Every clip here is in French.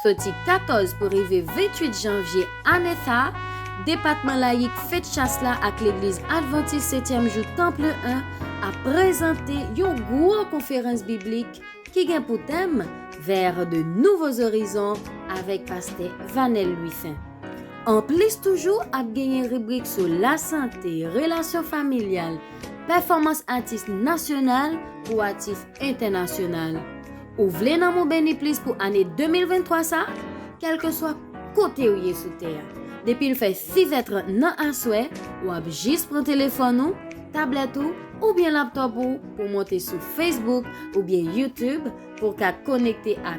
Sorti 14 pour arriver 28 janvier année ça, département laïque fête chasse là avec l'église Adventiste 7e jour Temple 1 a présenté une grosse conférence biblique qui a pour thème vers de nouveaux horizons avec pasteur Vanel Louis-Saint. En plus toujours a gagné rubrique sur la santé, relations familiales, performance artiste nationale ou artiste international. Ou voulez nan mon béni plus pour année 2023 ça, quel que soit côté où y est sous terre. Depuis il fait 6h30 nan un souhait, ou ab juste prendre téléphone ou, tablette ou bien laptop ou pour monter sur Facebook ou bien YouTube pour qu'à connecter à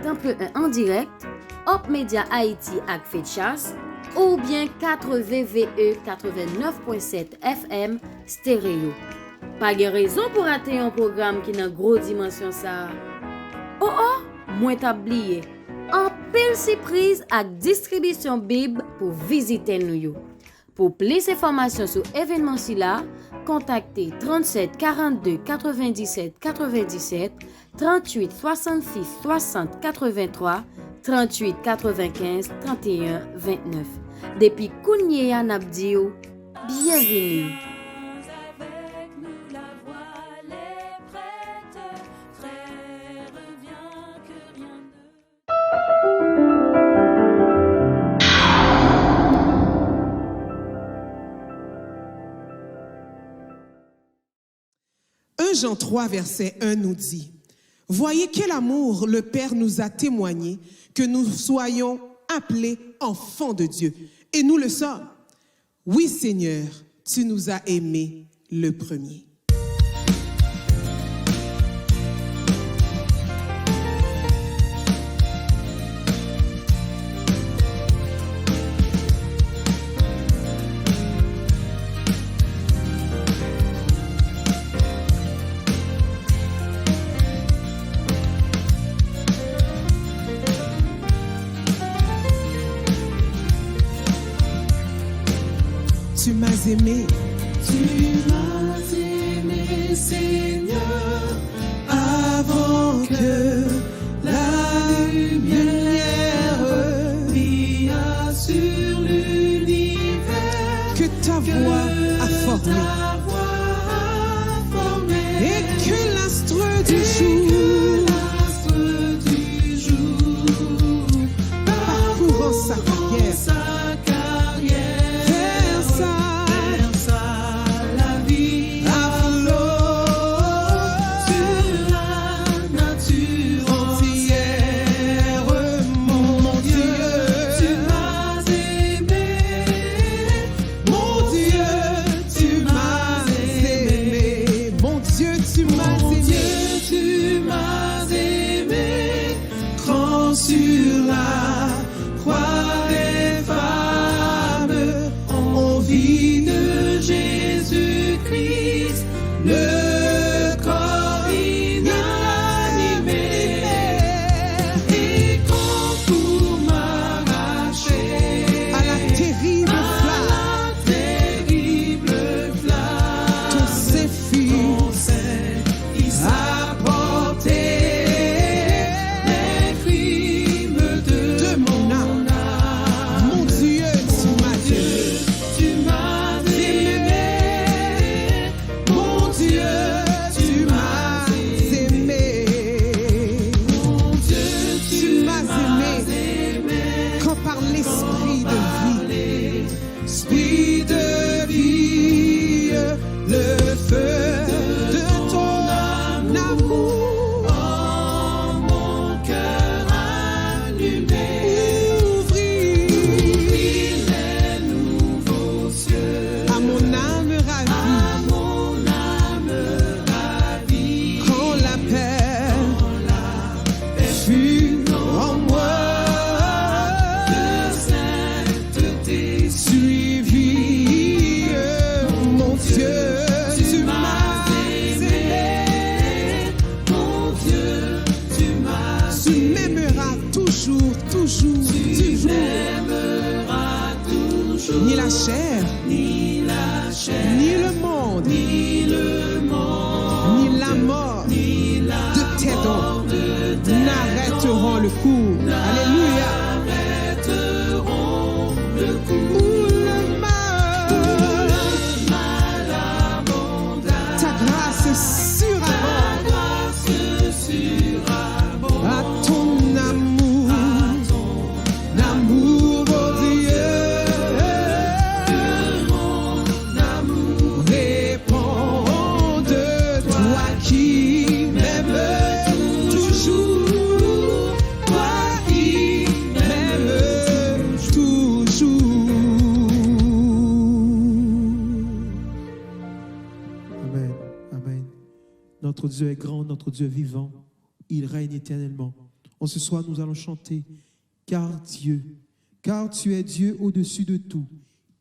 Temple 1 en direct, Hop Media Haïti ak Fête Chasse ou bien 4VVE 89.7 FM stéréo. Pas de raison pour rater un programme qui n'a gros dimension ça. Oh, moins tablier. En pile surprise ak distribution Bible pour visiter nous. Pour plus d'informations sur l'événement là, contactez 37 42 97 97 38 66 60 83 38 95 31 29. Depuis Kounye Anabdio, bienvenue. Jean 3, verset 1 nous dit, « Voyez quel amour le Père nous a témoigné, que nous soyons appelés enfants de Dieu. Et nous le sommes. Oui, Seigneur, tu nous as aimés le premier. » Tu m'as aimé. Tu m'as aimé, Seigneur, avant que la lumière brille sur l'univers. Que ta voix a formé. Et que l'astre du jour, parcourant sa carrière. Sur la croix des femmes, on vit de Jésus-Christ, le corps inanimé, et quand pour m'arracher à la terrible flamme, ton sein il a porté ni la chair, ni le monde, ni la mort de tes dons n'arrêteront le cours. Alléluia. Notre Dieu est grand, notre Dieu est vivant. Il règne éternellement. En ce soir, nous allons chanter car tu es Dieu au-dessus de tout.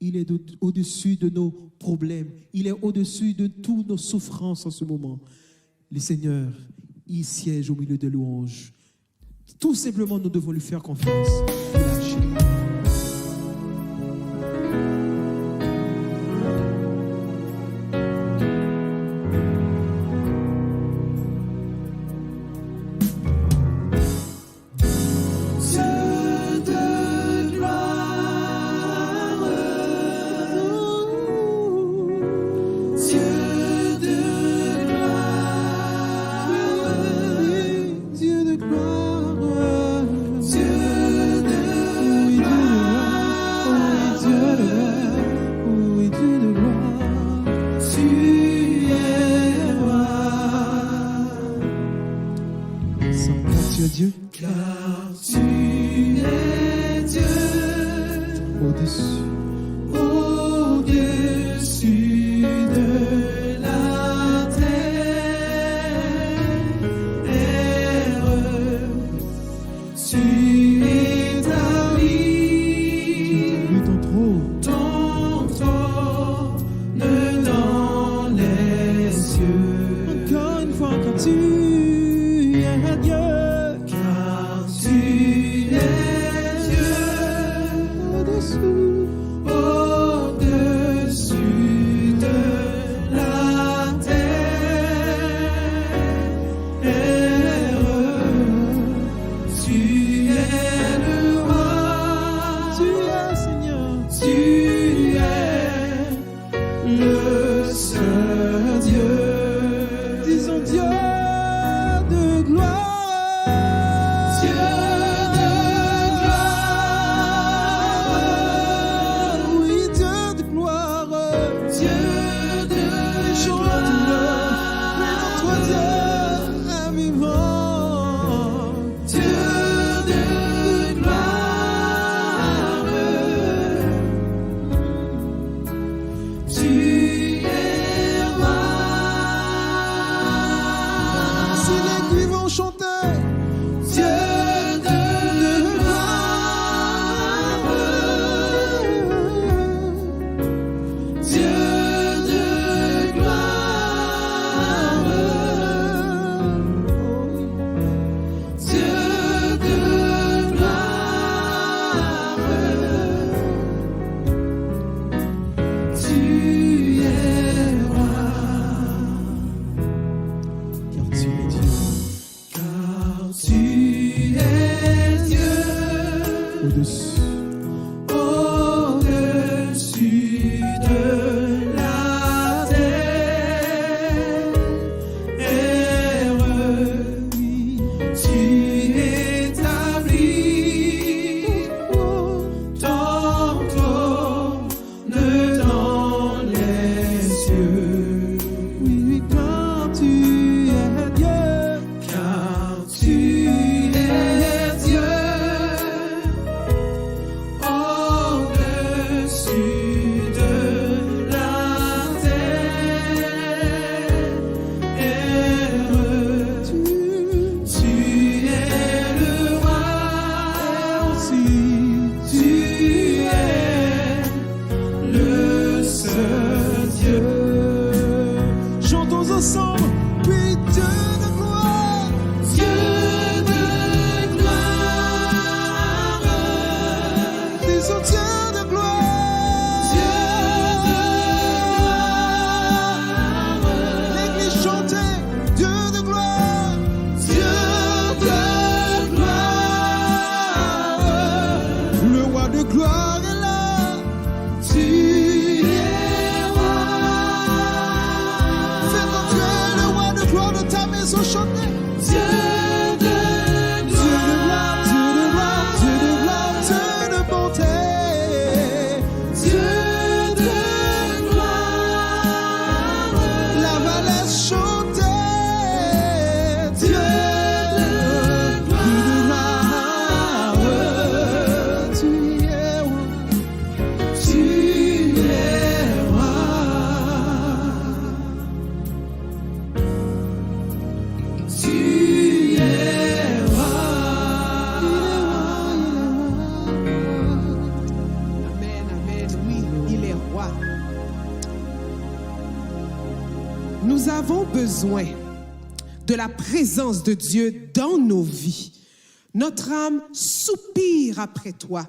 Il est au-dessus de nos problèmes. Il est au-dessus de toutes nos souffrances en ce moment. Le Seigneur, il siège au milieu de louanges. Tout simplement, nous devons lui faire confiance. Dieu, car tu es Dieu au-dessus de la terre. Tu établis ton trône dans les cieux. Encore une fois, quand tu es Dieu. Au-dessus de la terre, tu es le roi, Tu es Seigneur, tu es le seul Dieu. disons Dieu de gloire. Tu Nous avons besoin de la présence de Dieu dans nos vies. Notre âme soupire après toi,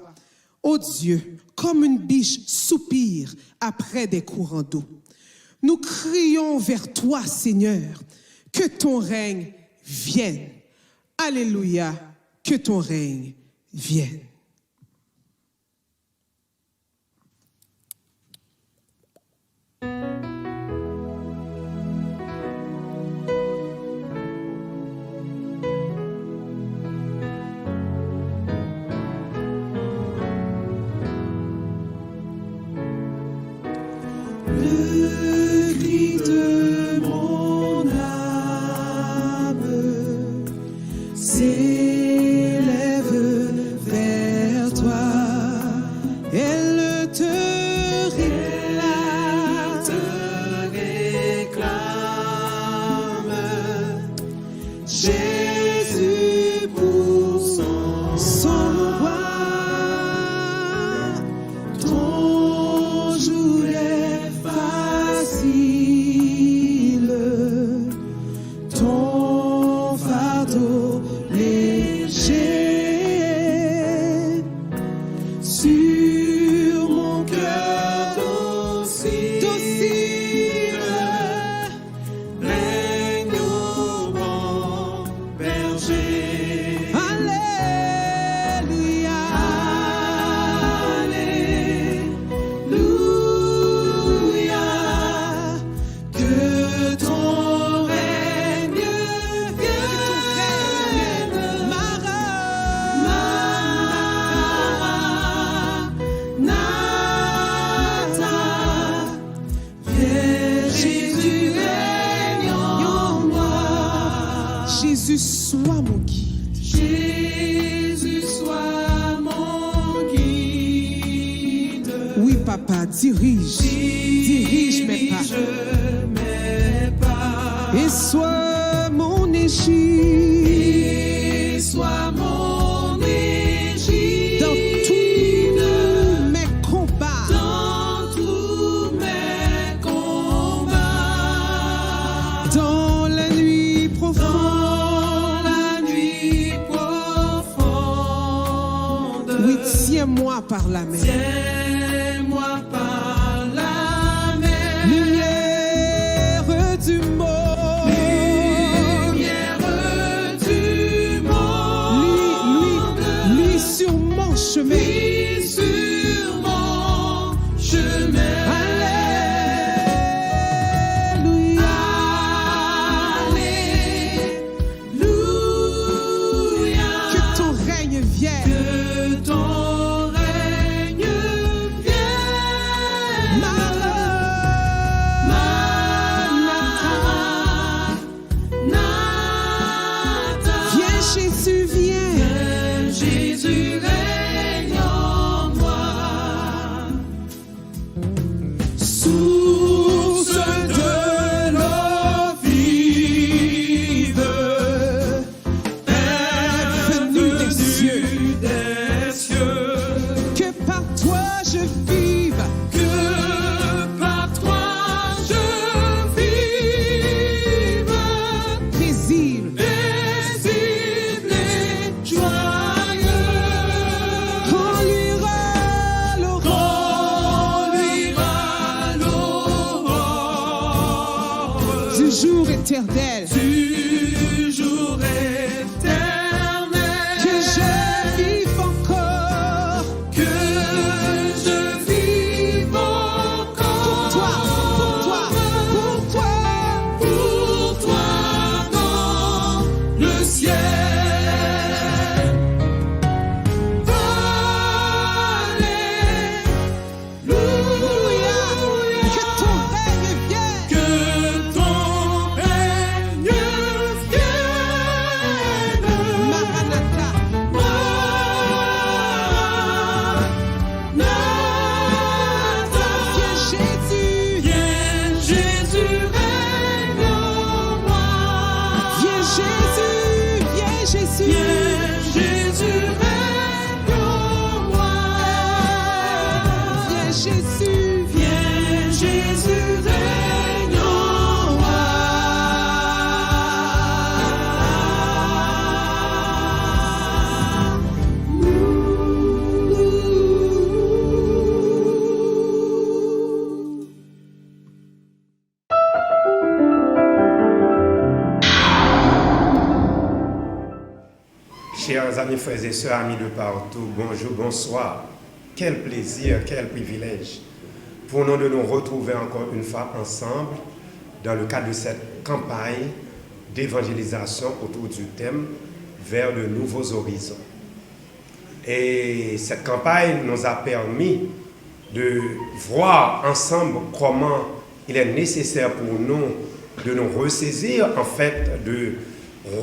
ô Dieu, comme une biche soupire après des courants d'eau. Nous crions vers toi, Seigneur, que ton règne vienne. Alléluia, que ton règne vienne. Le cri de mon âme s'élève vers toi. Elle te réclame. Jésus pour son roi. Ton jour est facile, ton fardeau léger. Sur mon cœur docile, règne au bon berger. Alléluia, Alléluia, que ton règne vienne. Maranatha, viens Jésus, règne en moi. Jésus, sois mon guide. Jésus, sois mon guide. Oui, papa, dirige mes pas. mes pas. Et sois mon égide Et sois mon égide dans tous mes combats. dans tous mes combats. Dans la nuit profonde, Dans la nuit profonde. oui, tiens-moi par la main. Tiens-moi par la main. Lumière du monde, Lumière du monde. lui sur mon chemin. Vis sur mon chemin. Alléluia. Alléluia. Que ton règne vienne. Que ton règne vienne. Maranatha. Viens Jésus, viens. Jésus règne en moi. Source de l'eau vive, Venu des cieux. des cieux, Que par toi je vive. que par toi je vive, Paisible. paisible et joyeux. Quand luira l'aurore Quand luira l'aurore du jour éternel. du jour éternel, Que je vive encore que je vive encore pour toi dans le ciel. Alléluia, Que ton règne vienne. que ton règne Chers amis, frères et sœurs, amis de partout, bonjour, bonsoir. Quel plaisir, quel privilège pour nous de nous retrouver encore une fois ensemble dans le cadre de cette campagne d'évangélisation autour du thème vers de nouveaux horizons. Et cette campagne nous a permis de voir ensemble comment il est nécessaire pour nous de nous ressaisir, en fait, de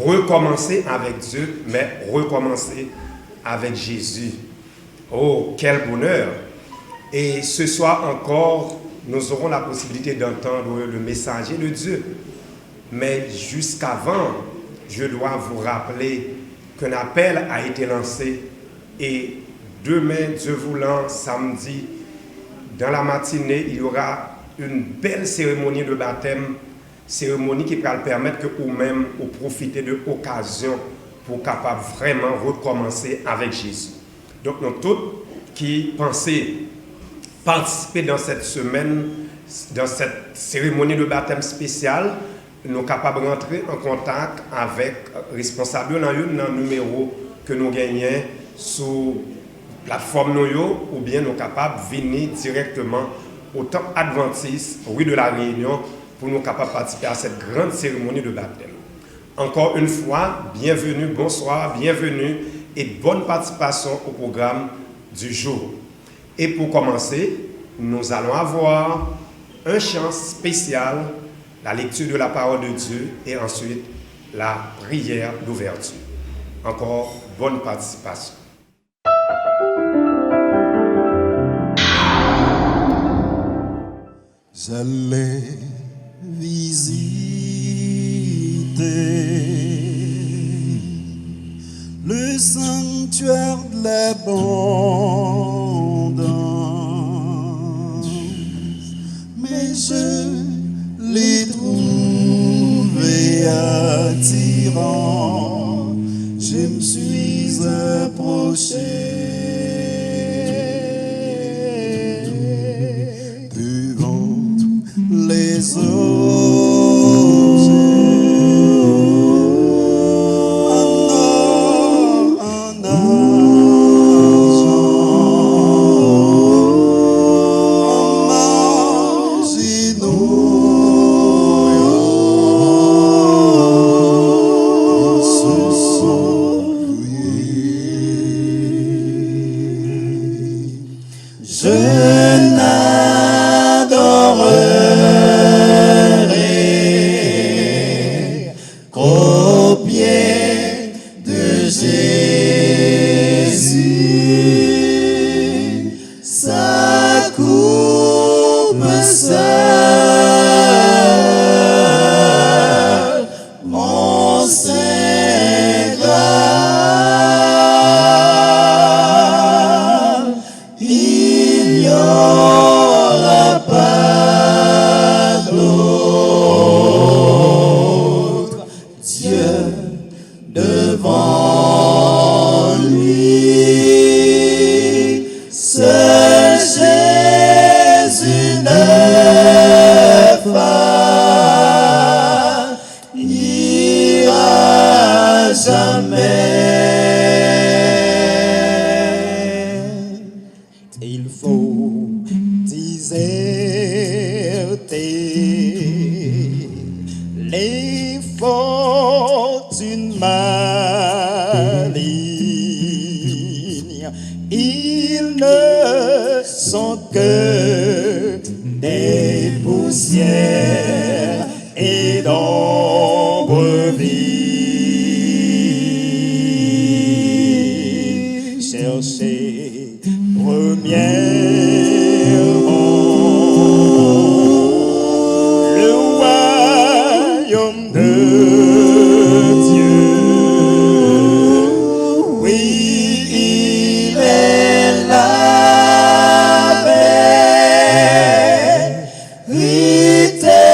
recommencer avec Dieu, mais recommencer avec Jésus. Oh, quel bonheur! Et ce soir encore, nous aurons la possibilité d'entendre le messager de Dieu. Mais jusqu'avant, je dois vous rappeler qu'un appel a été lancé et demain, Dieu voulant, samedi, dans la matinée, il y aura une belle cérémonie de baptême, cérémonie qui va permettre que vous-même vous profitez de l'occasion pour capable vraiment recommencer avec Jésus. Donc nous tous qui pensons participer dans cette semaine, dans cette cérémonie de baptême spéciale, nous sommes capables de rentrer en contact avec le responsable dans un numéro que nous gagnons sur la plateforme ou bien nous sommes capables de venir directement au temple adventiste, rue de la Réunion, pour nous capables de participer à cette grande cérémonie de baptême. Encore une fois, bienvenue, bonsoir, bienvenue et bonne participation au programme du jour. Et pour commencer, nous allons avoir un chant spécial, la lecture de la parole de Dieu et ensuite la prière d'ouverture. Encore bonne participation. J'allais visiter le sanctuaire de l'abondance, mais je l'ai trouvé attirant. Je me suis approché les objets en argent, ils se sont fouillés. Je n'adorerai qu'aux pieds de Jésus, sa coupe seule, mon Saint Graal. Il n'y aura pas d'autre Dieu devant lui. Seul Jésus ne faillira jamais. Il faut déserter les fortunes malignes. Ils ne sont que des poussières et d'ombre vive. Cherchez premièrement le royaume de Dieu. Oui, il est la paix éternelle.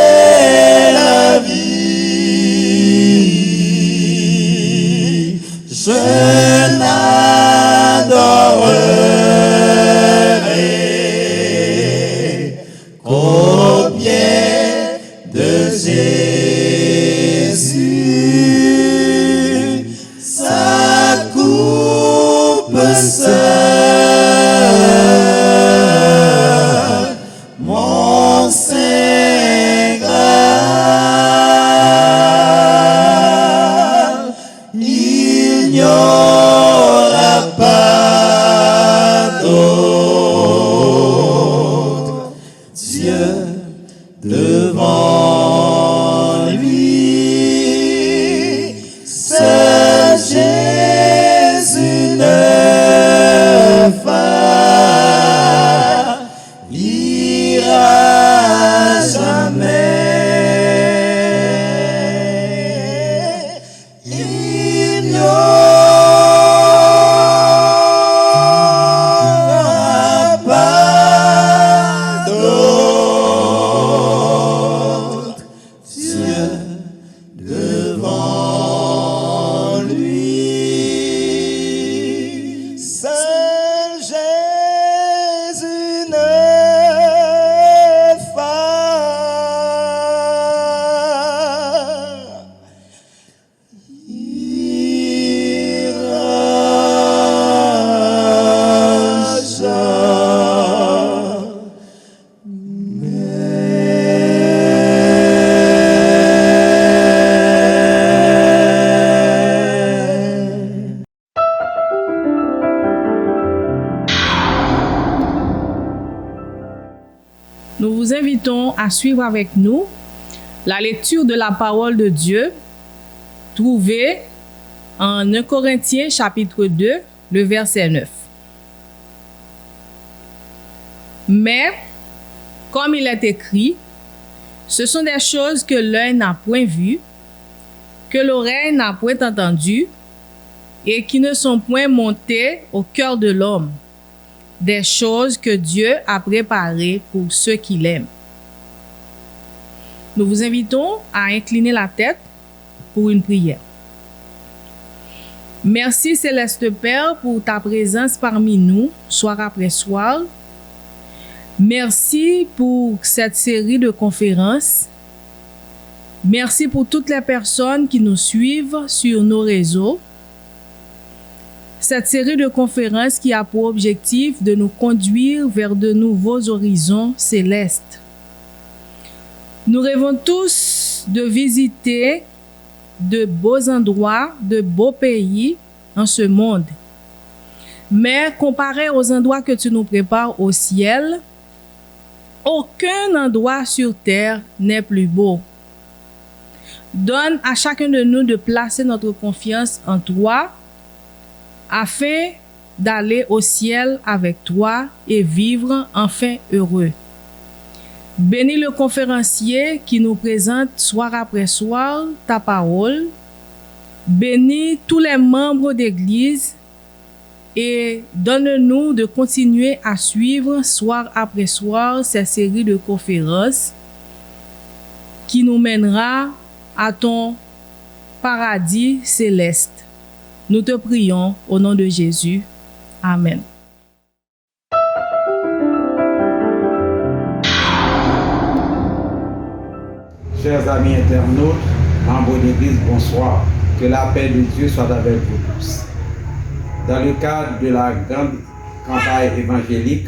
mon Saint Graal, il n'y aura pas d'autre Dieu devant lui, seul Jésus ne faillira jamais. Il n'y aura pas d'autre Dieu devant lui. Seul Jésus ne Nous vous invitons à suivre avec nous la lecture de la parole de Dieu trouvée en 1 Corinthiens chapitre 2, le verset 9. Mais, comme il est écrit, ce sont des choses que l'œil n'a point vues, que l'oreille n'a point entendues, et qui ne sont point montées au cœur de l'homme, des choses que Dieu a préparées pour ceux qui l'aiment. Nous vous invitons à incliner la tête pour une prière. Merci Céleste Père pour ta présence parmi nous, soir après soir. Merci pour cette série de conférences. Merci pour toutes les personnes qui nous suivent sur nos réseaux. Cette série de conférences qui a pour objectif de nous conduire vers de nouveaux horizons célestes. Nous rêvons tous de visiter de beaux endroits, de beaux pays en ce monde. Mais comparé aux endroits que tu nous prépares au ciel, aucun endroit sur terre n'est plus beau. Donne à chacun de nous de placer notre confiance en toi afin d'aller au ciel avec toi et vivre enfin heureux. Bénis le conférencier qui nous présente soir après soir ta parole. Bénis tous les membres d'Église et donne-nous de continuer à suivre soir après soir cette série de conférences qui nous mènera à ton paradis céleste. Nous te prions au nom de Jésus. Amen. Chers amis internautes, membres d'église, bonsoir. Que la paix de Dieu soit avec vous tous. Dans le cadre de la grande campagne évangélique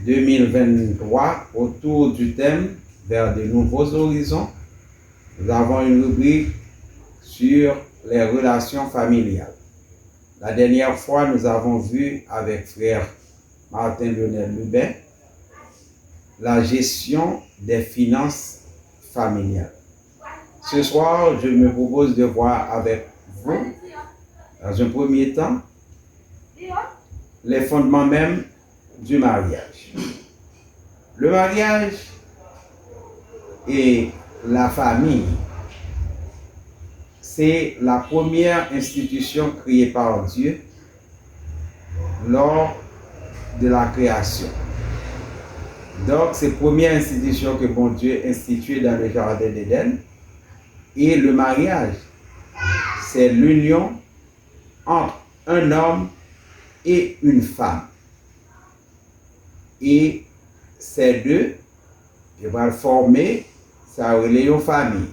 2023, autour du thème vers de nouveaux horizons, nous avons une rubrique sur les relations familiales. La dernière fois, nous avons vu avec frère Martin Lionel Lubin la gestion des finances familiales. Ce soir, je me propose de voir avec vous, dans un premier temps, les fondements même du mariage. Le mariage et la famille, c'est la première institution créée par Dieu lors de la création. Donc, c'est la première institution que bon Dieu a instituée dans le jardin d'Éden. Et le mariage, c'est l'union entre un homme et une femme. Et ces deux, ils vont former sa relation famille.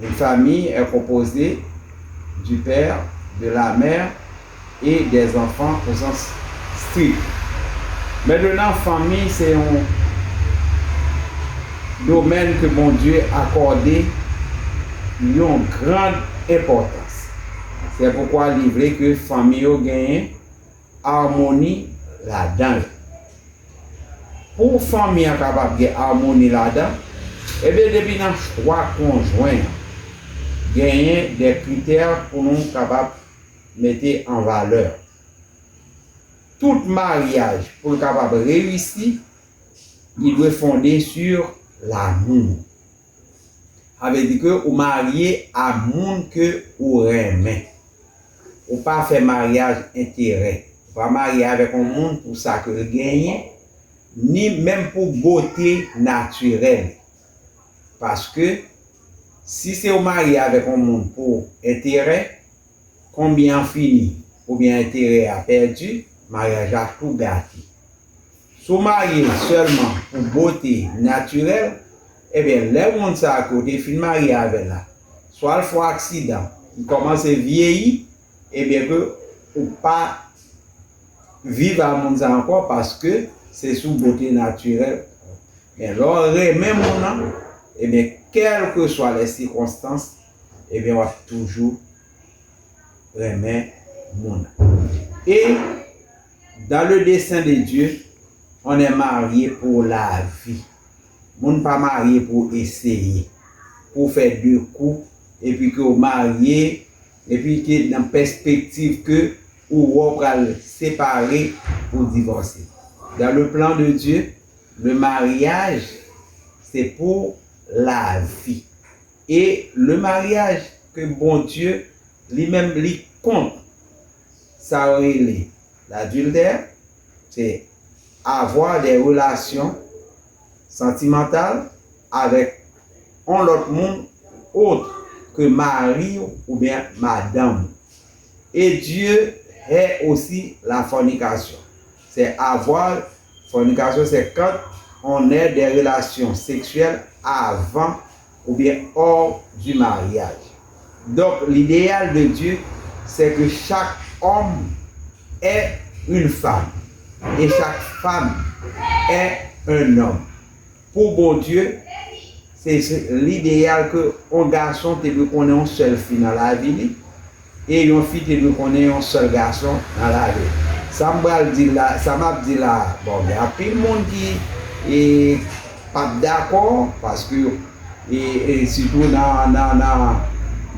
Une famille est composée du père, de la mère et des enfants au sens strict. Maintenant, famille, c'est un domaine que mon Dieu a accordé une grande importance. C'est pourquoi il est vrai que famille gagne harmonie là-dedans. Pour famille capable de harmonie là-dedans, et bien depuis dans trois conjoints, gagner des critères pour nous capables de mettre en valeur. Tout mariage pour le capable réussir, il doit fonder sur l'amour. Ça veut dire que vous mariez à monde que vous aimez. Ou pas faire mariage intérêt. Vous pas marier avec un monde pour ça que vous gagnez, ni même pour beauté naturelle. Parce que si c'est au marié avec un monde pour intérêt, combien fini ou bien intérêt a perdu, mariage a tout gâté. Si vous mariez seulement pour beauté naturelle, eh bien, les gens qui à côté, fin marié avec là, soit le fait accident, il commence à vieillir, eh bien, que ou pas vivre à monde encore parce que c'est sous beauté naturelle. Mais là, même mon eh bien, quelles que soient les circonstances, eh bien, on va toujours remettre mon. Et dans le dessein de Dieu, on est marié pour la vie. On n'est pas marié pour essayer, pour faire deux coups, et puis que vous mariez, et puis que dans la perspective que vous allez séparer pour divorcer. Dans le plan de Dieu, le mariage, c'est pour la vie. Et le mariage que bon Dieu lui-même lui compte, ça relève l'adultère, c'est avoir des relations sentimentales avec un autre monde autre que mari ou bien madame. Et Dieu est aussi la fornication. C'est avoir, fornication, c'est quand on a des relations sexuelles avant ou bien hors du mariage. Donc l'idéal de Dieu, c'est que chaque homme est une femme et chaque femme est un homme. Pour bon Dieu, c'est l'idéal que un garçon te veut qu'on ait un seul fille dans la vie et une fille te veut qu'on ait un seul garçon dans la vie. Ça m'a dit là, bon, il y a plein de monde qui n'est pas d'accord parce que, et surtout dans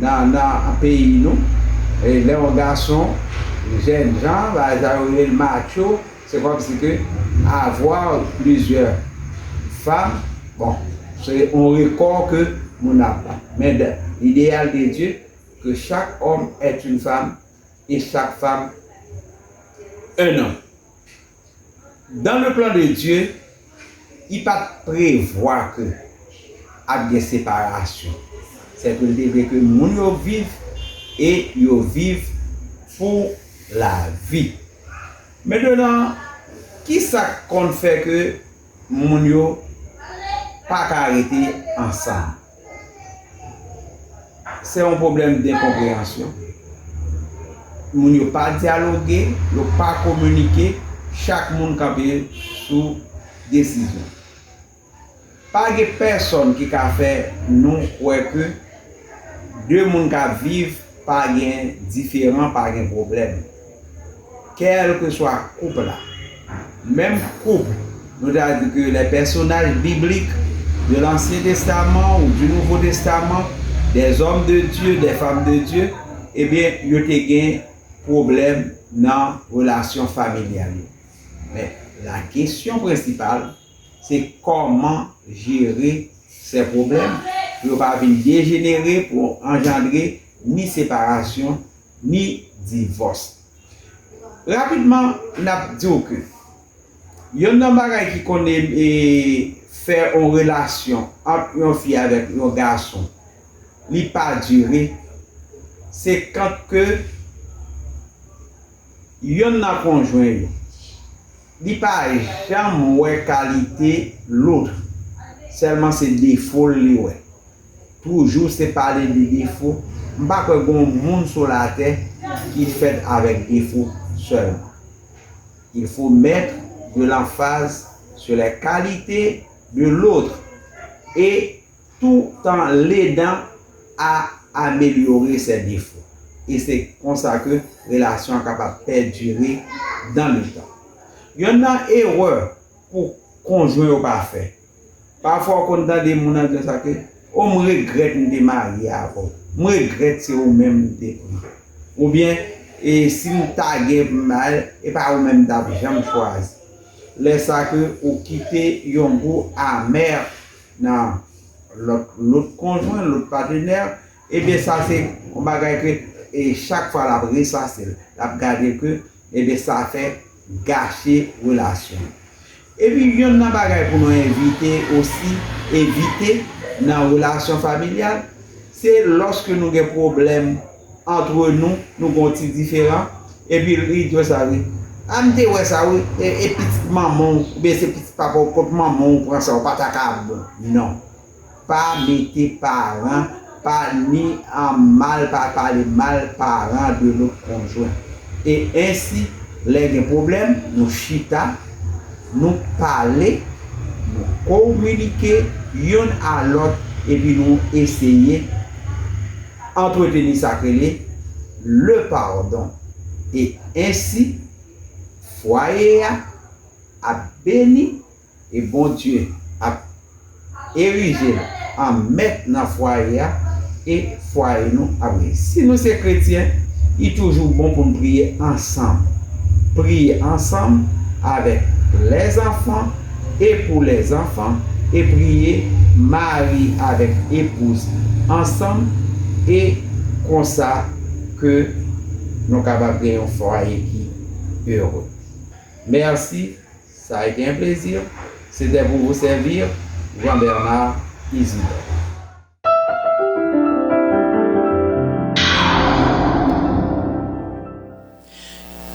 un pays, nous, et les garçons, les jeunes gens, le macho, c'est comme si que avoir plusieurs femmes, bon, c'est un record que nous n'avons pas. Mais l'idéal de Dieu, que chaque homme est une femme et chaque femme un homme. Dans le plan de Dieu, il ne peut pas prévoir que y ait des séparations. C'est que le début que nous vivons et nous vivons pour la vie. Maintenant, qui ça qu'on fait que nous ne pas arrêter ensemble? C'est un problème d'incompréhension. Nous ne pas dialoguer, nous ne pas communiquer, chaque monde campé sous décision. Pas de personne qui a fait nous croire que deux monde qui vivent pas différent, pas de problème. Quel que soit le couple là, même couple, nous avons dit que les personnages bibliques de l'Ancien Testament ou du Nouveau Testament, des hommes de Dieu, des femmes de Dieu, eh bien, ils ont des problèmes dans la relation familiale. Mais la question principale, c'est comment gérer ces problèmes pour ne pas dégénérer, pour engendrer ni séparation, ni divorce. Rapidement, on a dit que il y a un bagage qui connaît faire une relation entre une fille avec un garçon, il n'a pas duré. C'est quand que il y a un conjoint, il n'a pas jamais qualité l'autre, seulement ses défauts. Toujours c'est parler des défauts. Je ne sais pas qu'il y a un monde sur la terre qui fait avec défauts seulement. Il faut mettre de l'emphase sur les qualités de l'autre et tout en l'aidant à améliorer ses défauts. Et c'est comme ça que la relation est capable de perdurer dans le temps. Il y en a une erreur pour conjoint parfait. Parfois, quand on a des gens qui disent que on me regrette de marier avant. Je regrette si vous même de ou bien et si vous taguez mal et pas vous même d'argent choisi. Laisse ça que vous quittez un goût amer dans l'autre conjoint, l'autre partenaire. Et bien ça c'est on va que et chaque fois la brise ça c'est la regarder que et bien ça fait gâcher relation. Et puis il y a un bagage pour nous éviter dans la relation familiale, c'est lorsque nous avons des problèmes entre nous, nous avons des différents, et puis il dit ça oui. Amte ouais ça oui, et petite maman, ou bien c'est petit papa ou petit maman, on prend ça, pas ta carte. Non. Pas mettre parents, pas ni en mal, pas parler mal parents de notre conjoint. Et ainsi, les problèmes, nous chita, nous parler, nous communiquer l'un à l'autre et puis nous essayer d'entretenir ça le pardon. Et ainsi, foyer a béni et bon Dieu a érigé en maître dans le foyer et foyer nous a béni. Si nous sommes chrétiens, il est toujours bon pour nous prier ensemble. Prier ensemble avec les enfants et pour les enfants et prier mari avec épouse ensemble et comme ça que nous sommes capables de créer un foyer qui est heureux. Merci, ça a été un plaisir. C'était pour vous servir, Jean-Bernard Isidore.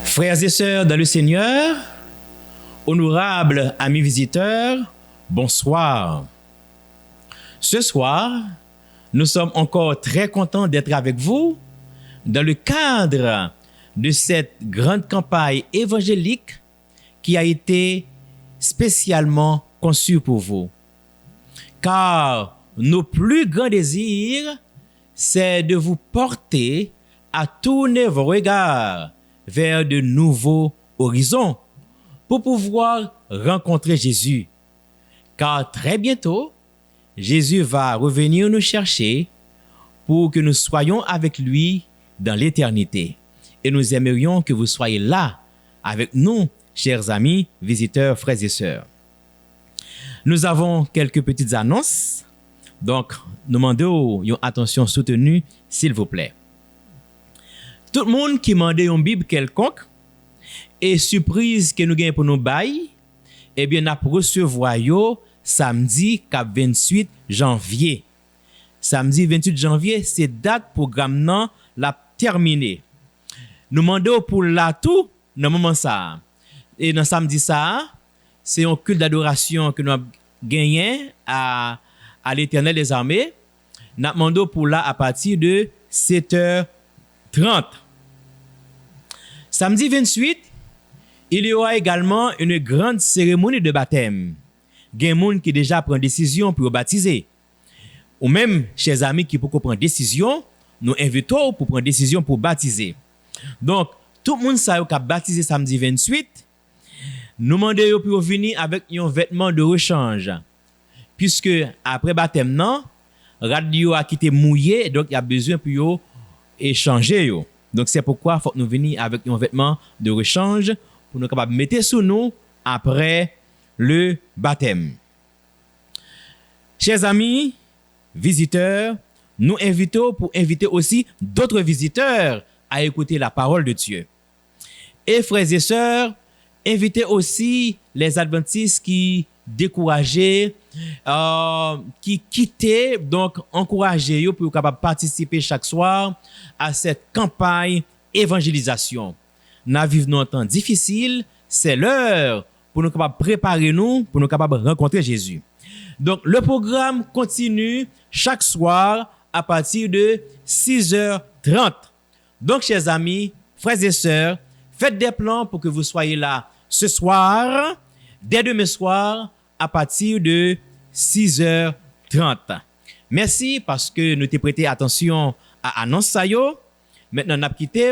Frères et sœurs dans le Seigneur, honorables amis visiteurs, bonsoir. Ce soir, nous sommes encore très contents d'être avec vous dans le cadre de cette grande campagne évangélique qui a été spécialement conçue pour vous. Car nos plus grands désirs, c'est de vous porter à tourner vos regards vers de nouveaux horizons pour pouvoir rencontrer Jésus. Car très bientôt, Jésus va revenir nous chercher pour que nous soyons avec lui dans l'éternité. Et nous aimerions que vous soyez là avec nous, chers amis, visiteurs, frères et sœurs. Nous avons quelques petites annonces. Donc, nous demandons une attention soutenue, s'il vous plaît. Tout le monde qui demande une Bible quelconque et surprise que nous gagnons pour nous bailler, eh bien, nous recevoir samedi 28 janvier. Samedi 28 janvier, c'est date programme non la terminée. Nous demandons pour la tout dans le moment ça. Et dans samedi ça, c'est un culte d'adoration que nous avons gagné à l'Éternel des armées. Nous demandons pour là à partir de 7h30. Samedi 28, il y aura également une grande cérémonie de baptême. Il y a des gens qui déjà prennent décision pour baptiser. Ou même, chers amis, qui pour prendre décision, nous invitons pour prendre décision pour baptiser. Donc, tout le monde sait qui a baptisé samedi 28. Nous demandons pour venir avec un vêtement de rechange. Puisque après baptême, non, radio a quitté mouillé, donc il y a besoin pour échanger. Donc, c'est pourquoi il faut nous venir avec un vêtement de rechange pour nous capables de mettre sous nous après le baptême. Chers amis, visiteurs, nous invitons pour inviter aussi d'autres visiteurs à écouter la parole de Dieu. Et frères et sœurs, invitez aussi les adventistes qui décourageaient, qui quittaient, donc encouragez-les pour capable participer chaque soir à cette campagne évangélisation. Nous vivons un temps difficile, c'est l'heure pour nous capables préparer nous, pour nous capables rencontrer Jésus. Donc le programme continue chaque soir à partir de 6h30. Donc chers amis, frères et sœurs, faites des plans pour que vous soyez là ce soir dès demain soir à partir de 6h30. Merci parce que nous t'ai prêté attention à annonce ça yo. Maintenant, nous avons quitté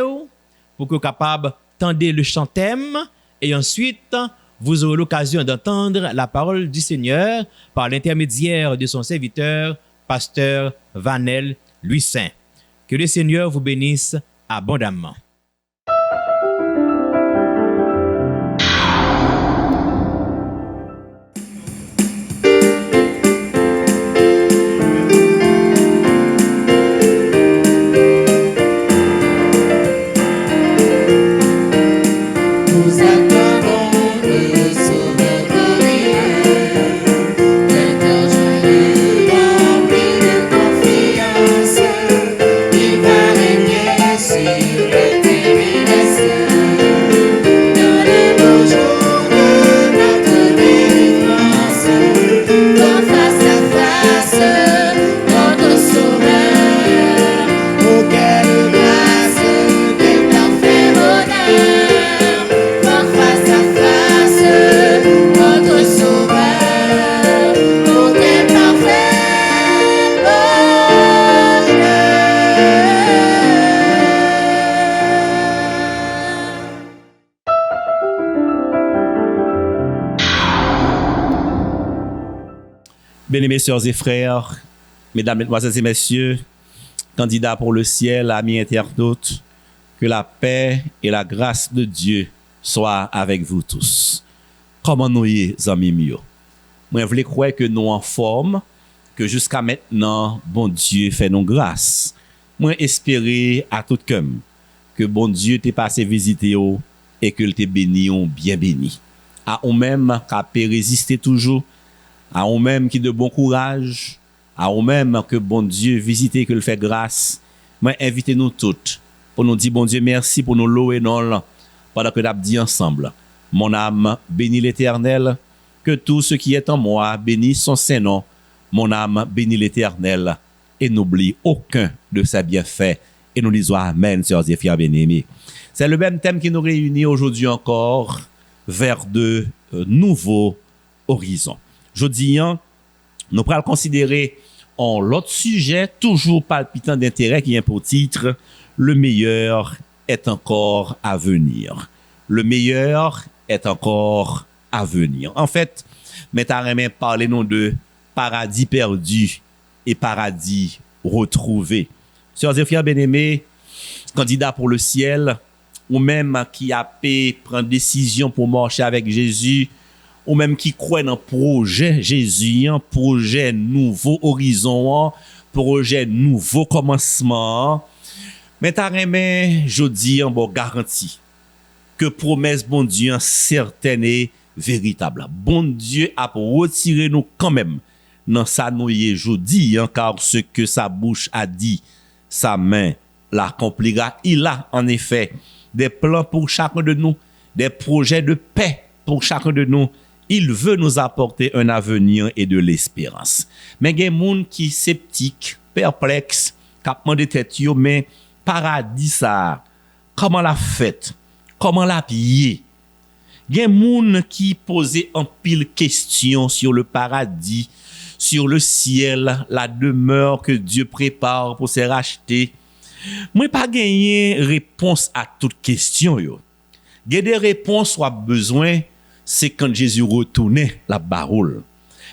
pour que vous capable tendre le chant thème et ensuite, vous aurez l'occasion d'entendre la parole du Seigneur par l'intermédiaire de son serviteur, pasteur Vanel Louis Saint. Que le Seigneur vous bénisse abondamment. Bien-aimés sœurs et frères, mesdames, mesdemoiselles et messieurs, candidats pour le ciel, amis internautes, que la paix et la grâce de Dieu soient avec vous tous. Comment nous y amis mieux? Moi, je voulais croire que nous en forme, que jusqu'à maintenant, bon Dieu fait nous grâce. Moi, espérer à tout cœur que bon Dieu t'ait passé visiter et que t'ait béni, bien béni. À ou même qu'à résister toujours, à ou même qui de bon courage, à ou même que bon Dieu visite, que le fait grâce. Moi, invitez-nous toutes pour nous dire bon Dieu merci pour nous louer non pendant que nous dit ensemble. Mon âme bénit l'Éternel, que tout ce qui est en moi bénisse son Saint-Nom. Mon âme bénit l'Éternel et n'oublie aucun de ses bienfaits. Et nous disons Amen, sœurs et frères bien-aimés. C'est le même thème qui nous réunit aujourd'hui encore vers de nouveaux horizons. Jeudi, nous pourrons considérer en l'autre sujet, toujours palpitant d'intérêt, qui est pour titre « Le meilleur est encore à venir ». Le meilleur est encore à venir. En fait, Métaremé parler non de paradis perdu et paradis retrouvé. Sœurs et frères bien-aimés, candidats pour le ciel, ou même qui a pu prendre décision pour marcher avec Jésus, ou même qui croient dans projet Jésus, un projet nouveau horizon, projet nouveau commencement. Mais t'as remis, je dis, en bon garantie que promesse bon Dieu certaine et véritable. Bon Dieu a retiré nous quand même dans sa nouille jeudi, car ce que sa bouche a dit, sa main l'accomplira. Il a en effet des plans pour chacun de nous, des projets de paix pour chacun de nous. Il veut nous apporter un avenir et de l'espérance. Mais il y a des gens qui sont sceptiques, perplexes, qui demandent tête, mais paradis ça, comment la fête, comment la piller? Il y a des gens qui posent en pile questions sur le paradis, sur le ciel, la demeure que Dieu prépare pour se racheter. Moi, pas gagner réponse à toutes questions. Il y a des réponses soit besoin. C'est quand Jésus retournait la parole.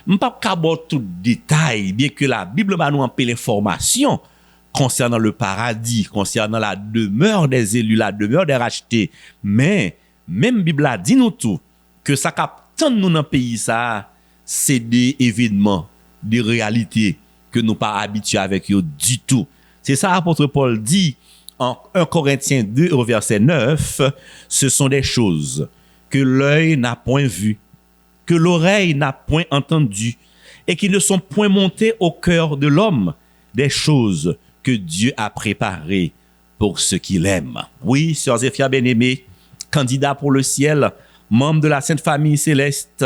Je ne vais pas aborder tout détail, bien que la Bible va nous en payer l'information concernant le paradis, concernant la demeure des élus, la demeure des rachetés. Mais, même la Bible a dit nous tout, que ça capte nous dans le pays, ça, c'est des événements, des réalités que nous pas habitués avec eux du tout. C'est ça l'apôtre Paul dit en 1 Corinthiens 2, au verset 9, ce sont des choses que l'œil n'a point vu, que l'oreille n'a point entendu, et qui ne sont point montées au cœur de l'homme, des choses que Dieu a préparées pour ceux qui l'aiment. Oui, sœurs et frères bien-aimés, candidats pour le ciel, membres de la Sainte Famille Céleste,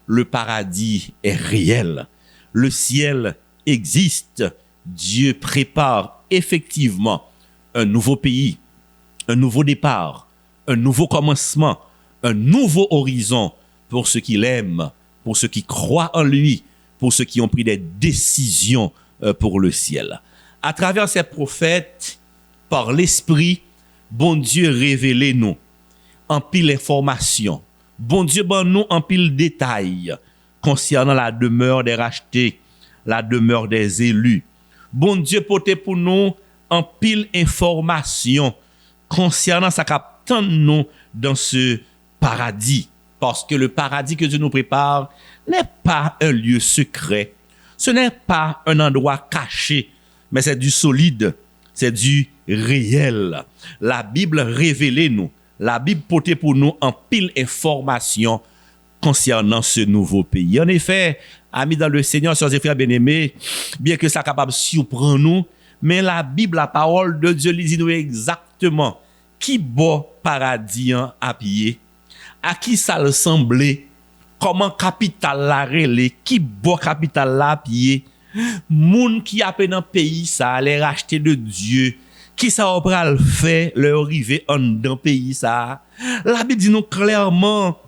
le paradis est réel. Le ciel existe. Dieu prépare effectivement un nouveau pays, un nouveau départ, un nouveau commencement, un nouveau horizon pour ceux qui l'aiment, pour ceux qui croient en lui, pour ceux qui ont pris des décisions pour le ciel. À travers ces prophètes, par l'Esprit, bon Dieu révélez nous en pile information. Bon Dieu ban nous en pile détail concernant la demeure des rachetés, la demeure des élus. Bon Dieu porté pour nous en pile information concernant sa qu'attend nous dans ce paradis. Parce que le paradis que Dieu nous prépare n'est pas un lieu secret. Ce n'est pas un endroit caché, mais c'est du solide, c'est du réel. La Bible révèle nous, la Bible portée pour nous en pile information concernant ce nouveau pays. En effet, amis dans le Seigneur, sœurs et frères bien-aimés, bien que ça capable de surprendre nous, mais la Bible, la parole de Dieu, dit nous exactement qui beau paradis à pied, à qui ça le semblait, comment capital la relé, qui beau capital la pied, moun qui a dans pays ça aller racheter de Dieu, qui ça va le faire leur arriver en dans pays ça. La Bible dit nous clairement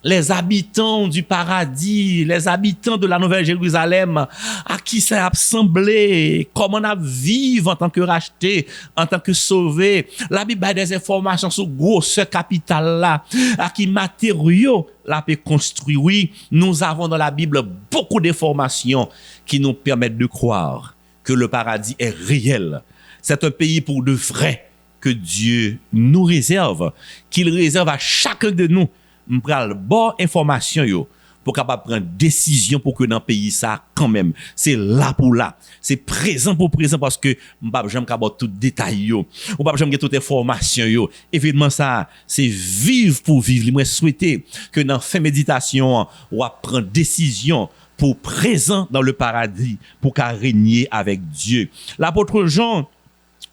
les habitants du paradis, les habitants de la Nouvelle Jérusalem, à qui ça a semblé, comment on a vivre en tant que racheté, en tant que sauvé. La Bible a des informations sur gros ce capital là, à qui matériaux la peut construire. Oui, nous avons dans la Bible beaucoup d'informations qui nous permettent de croire que le paradis est réel. C'est un pays pour de vrai que Dieu nous réserve, qu'il réserve à chacun de nous. M'pral bonne information yo pour capable prendre décision pour que dans pays ça quand même c'est là pour là, c'est présent pour présent parce que m'pa jamais capable tout détail yo ou pas jamais toute information yo. Évidemment ça c'est vivre pour vivre. Moi souhaiter que dans fin méditation ou à prendre décision pour présent dans le paradis pour qu'à régner avec Dieu. L'apôtre Jean,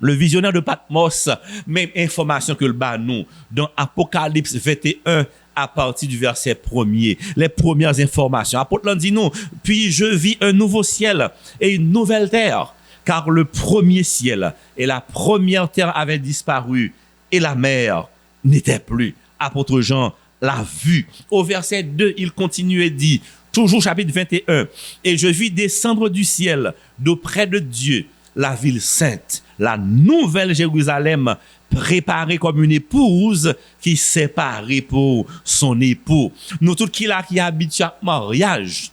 le visionnaire de Patmos, même information que le bas nous dans Apocalypse 21 à partir du verset 1er, les premières informations. Apôtre dit nous, puis je vis un nouveau ciel et une nouvelle terre, car le premier ciel et la première terre avaient disparu et la mer n'était plus. Apôtre Jean l'a vu. Au verset 2, il continue et dit, toujours chapitre 21, et je vis descendre du ciel d'auprès de Dieu la ville sainte, la nouvelle Jérusalem, préparée comme une épouse qui s'est parée pour son époux. Nous tous qui là qui habitués à mariage,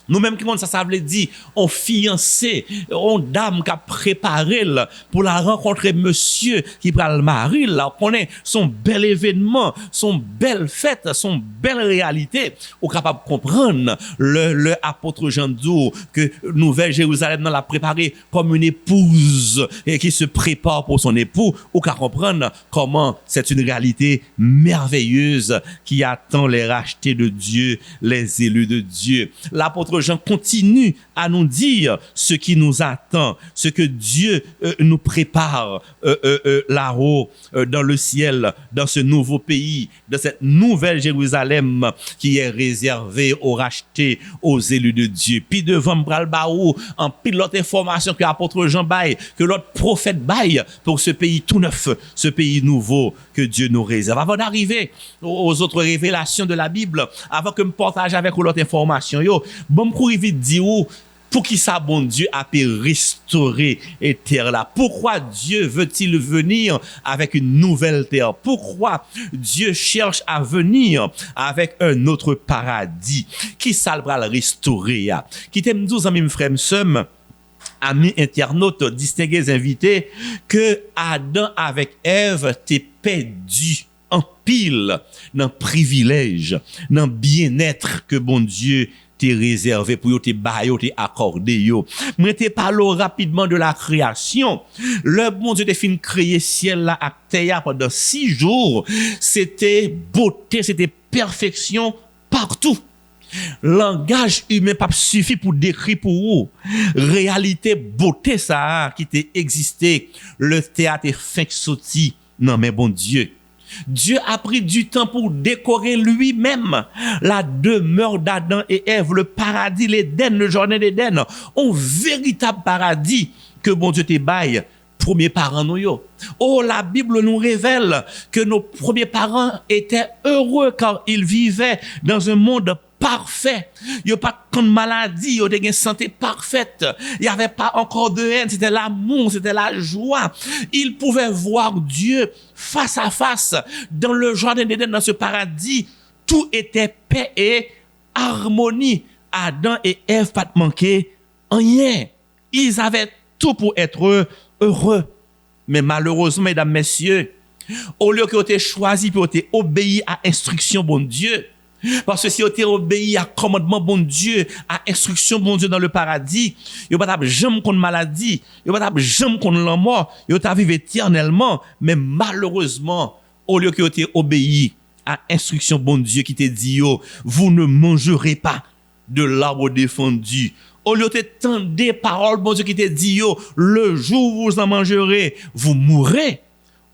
nous-mêmes qui ça veut dire, on fiancé, on dame qui a préparé pour la rencontrer monsieur qui va le marier, là, on connaît son bel événement, son belle fête, son belle réalité, on est capable de comprendre le apôtre Jean dit que Nouvelle Jérusalem l'a préparé comme une épouse et qui se prépare pour son époux, on peut comprendre comment c'est une réalité merveilleuse qui attend les rachetés de Dieu, les élus de Dieu. L'apôtre Jean continue à nous dire ce qui nous attend, ce que Dieu nous prépare là-haut, dans le ciel, dans ce nouveau pays, dans cette nouvelle Jérusalem qui est réservée aux rachetés, aux élus de Dieu. Puis devant Mbralbaou, en pilote information que l'apôtre Jean baille, que l'autre prophète baille pour ce pays tout neuf, ce pays nouveau que Dieu nous réserve. Avant d'arriver aux autres révélations de la Bible, avant que je partage avec vous l'autre information, bon, vite dire pour qui ça bon Dieu a pu restaurer et terre là. Pourquoi Dieu veut-il venir avec une nouvelle terre? Pourquoi Dieu cherche à venir avec un autre paradis? Qui ça va le restaurer? Qui t'aime 12 amis frères sœurs, amis internautes, distingués invités, que Adam avec Ève t'es perdu en pile dans privilège, dans bien-être que bon Dieu t'es réservé pour yo, t'es baillé, t'es accordé yo. Moi t'es parlé rapidement de la création. Le bon Dieu t'es fin créer ciel là à terre pendant 6 jours. C'était beauté, c'était perfection partout. Langage humain pas suffit pour décrire pour vous. Réalité beauté ça qui t'est existé. Le théâtre est fin sorti. Non mais bon Dieu. Dieu a pris du temps pour décorer lui-même la demeure d'Adam et Ève, le paradis, l'Éden, le jardin d'Éden, un véritable paradis que bon Dieu te baille premiers parents nous yo. Oh, la Bible nous révèle que nos premiers parents étaient heureux car ils vivaient dans un monde parfait. Il n'y a pas de maladie, il y a une santé parfaite. Il n'y avait pas encore de haine, c'était l'amour, c'était la joie. Ils pouvaient voir Dieu face à face dans le jardin d'Éden, dans ce paradis. Tout était paix et harmonie. Adam et Ève pas manqué rien. Ils avaient tout pour être heureux. Mais malheureusement, mesdames, messieurs, au lieu qu'ils aient choisi pour obéir à l'instruction bon Dieu, parce que si vous avez obéi à commandement bon Dieu, à instruction bon Dieu dans le paradis, vous n'avez pas jamais contre maladie, vous n'avez pas jamais contre la mort, vous avez vivre éternellement. Mais malheureusement, au lieu que vous ayez obéi à instruction bon Dieu qui te dit, vous ne mangerez pas de l'arbre défendu. Au lieu de tendre paroles bon Dieu qui te dit, le jour où vous en mangerez, vous mourrez.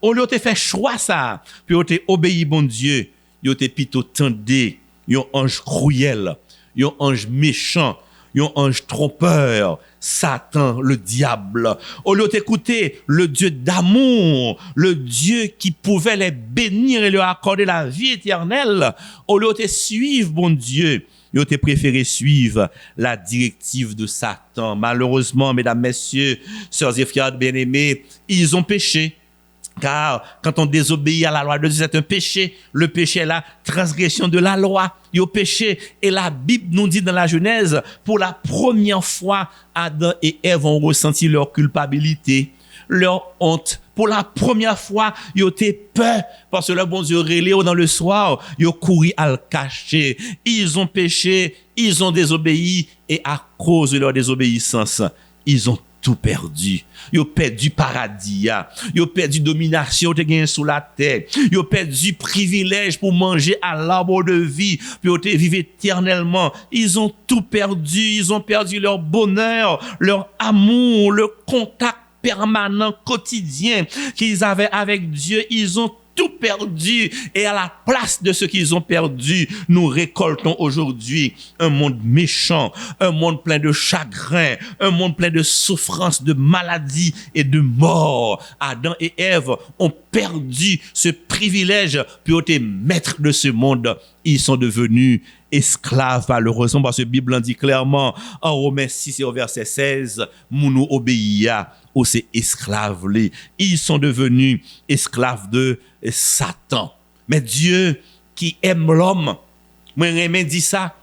Au lieu de faire choix ça, puis vous avez obéi bon Dieu, vous avez plutôt tendé un ange cruel, un ange méchant, un ange trompeur, Satan, le diable. Au lieu d'écouter le Dieu d'amour, le Dieu qui pouvait les bénir et leur accorder la vie éternelle, au lieu de suivre bon Dieu, ils ont préféré suivre la directive de Satan. Malheureusement, mesdames, messieurs, sœurs et frères bien-aimés, ils ont péché. Car quand on désobéit à la loi de Dieu, c'est un péché. Le péché est la transgression de la loi. Il y a péché. Et la Bible nous dit dans la Genèse, pour la première fois, Adam et Ève ont ressenti leur culpabilité, leur honte. Pour la première fois, ils ont été peur parce que le bon Dieu relé dans le soir, ils ont couru à le cacher. Ils ont péché, ils ont désobéi et à cause de leur désobéissance, ils ont tout perdu. Ils ont perdu paradis, ils ont perdu domination de gain sous la terre, ils ont perdu privilège pour manger à l'arbre de vie, puis ils vivre éternellement. Ils ont tout perdu, ils ont perdu leur bonheur, leur amour, le contact permanent, quotidien qu'ils avaient avec Dieu. Ils ont tout perdu et à la place de ce qu'ils ont perdu, nous récoltons aujourd'hui un monde méchant, un monde plein de chagrin, un monde plein de souffrance, de maladies et de mort. Adam et Ève ont perdu ce privilège pour être maîtres de ce monde. Ils sont devenus esclaves malheureusement parce que la Bible en dit clairement en Romains 6 et au verset 16, nous obéissons aux ces esclaves. Ils sont devenus esclaves de Satan. Mais Dieu qui aime l'homme, moi j'aime dire ça,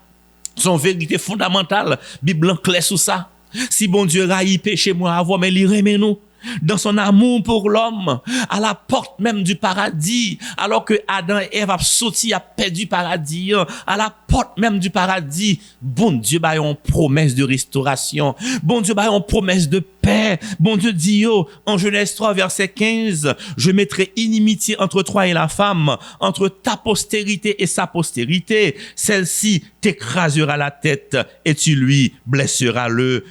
son vérité fondamentale, Bible en clair sur ça. Si bon Dieu raille péché moi avant, mais il aime nous. Dans son amour pour l'homme, à la porte même du paradis, alors que Adam et Ève a sauté, a perdu paradis, à la porte même du paradis, bon Dieu a une promesse de restauration, bon Dieu a une promesse de paix, bon Dieu dit en Genèse 3 verset 15, je mettrai inimitié entre toi et la femme, entre ta postérité et sa postérité, celle-ci t'écrasera la tête et tu lui blesseras le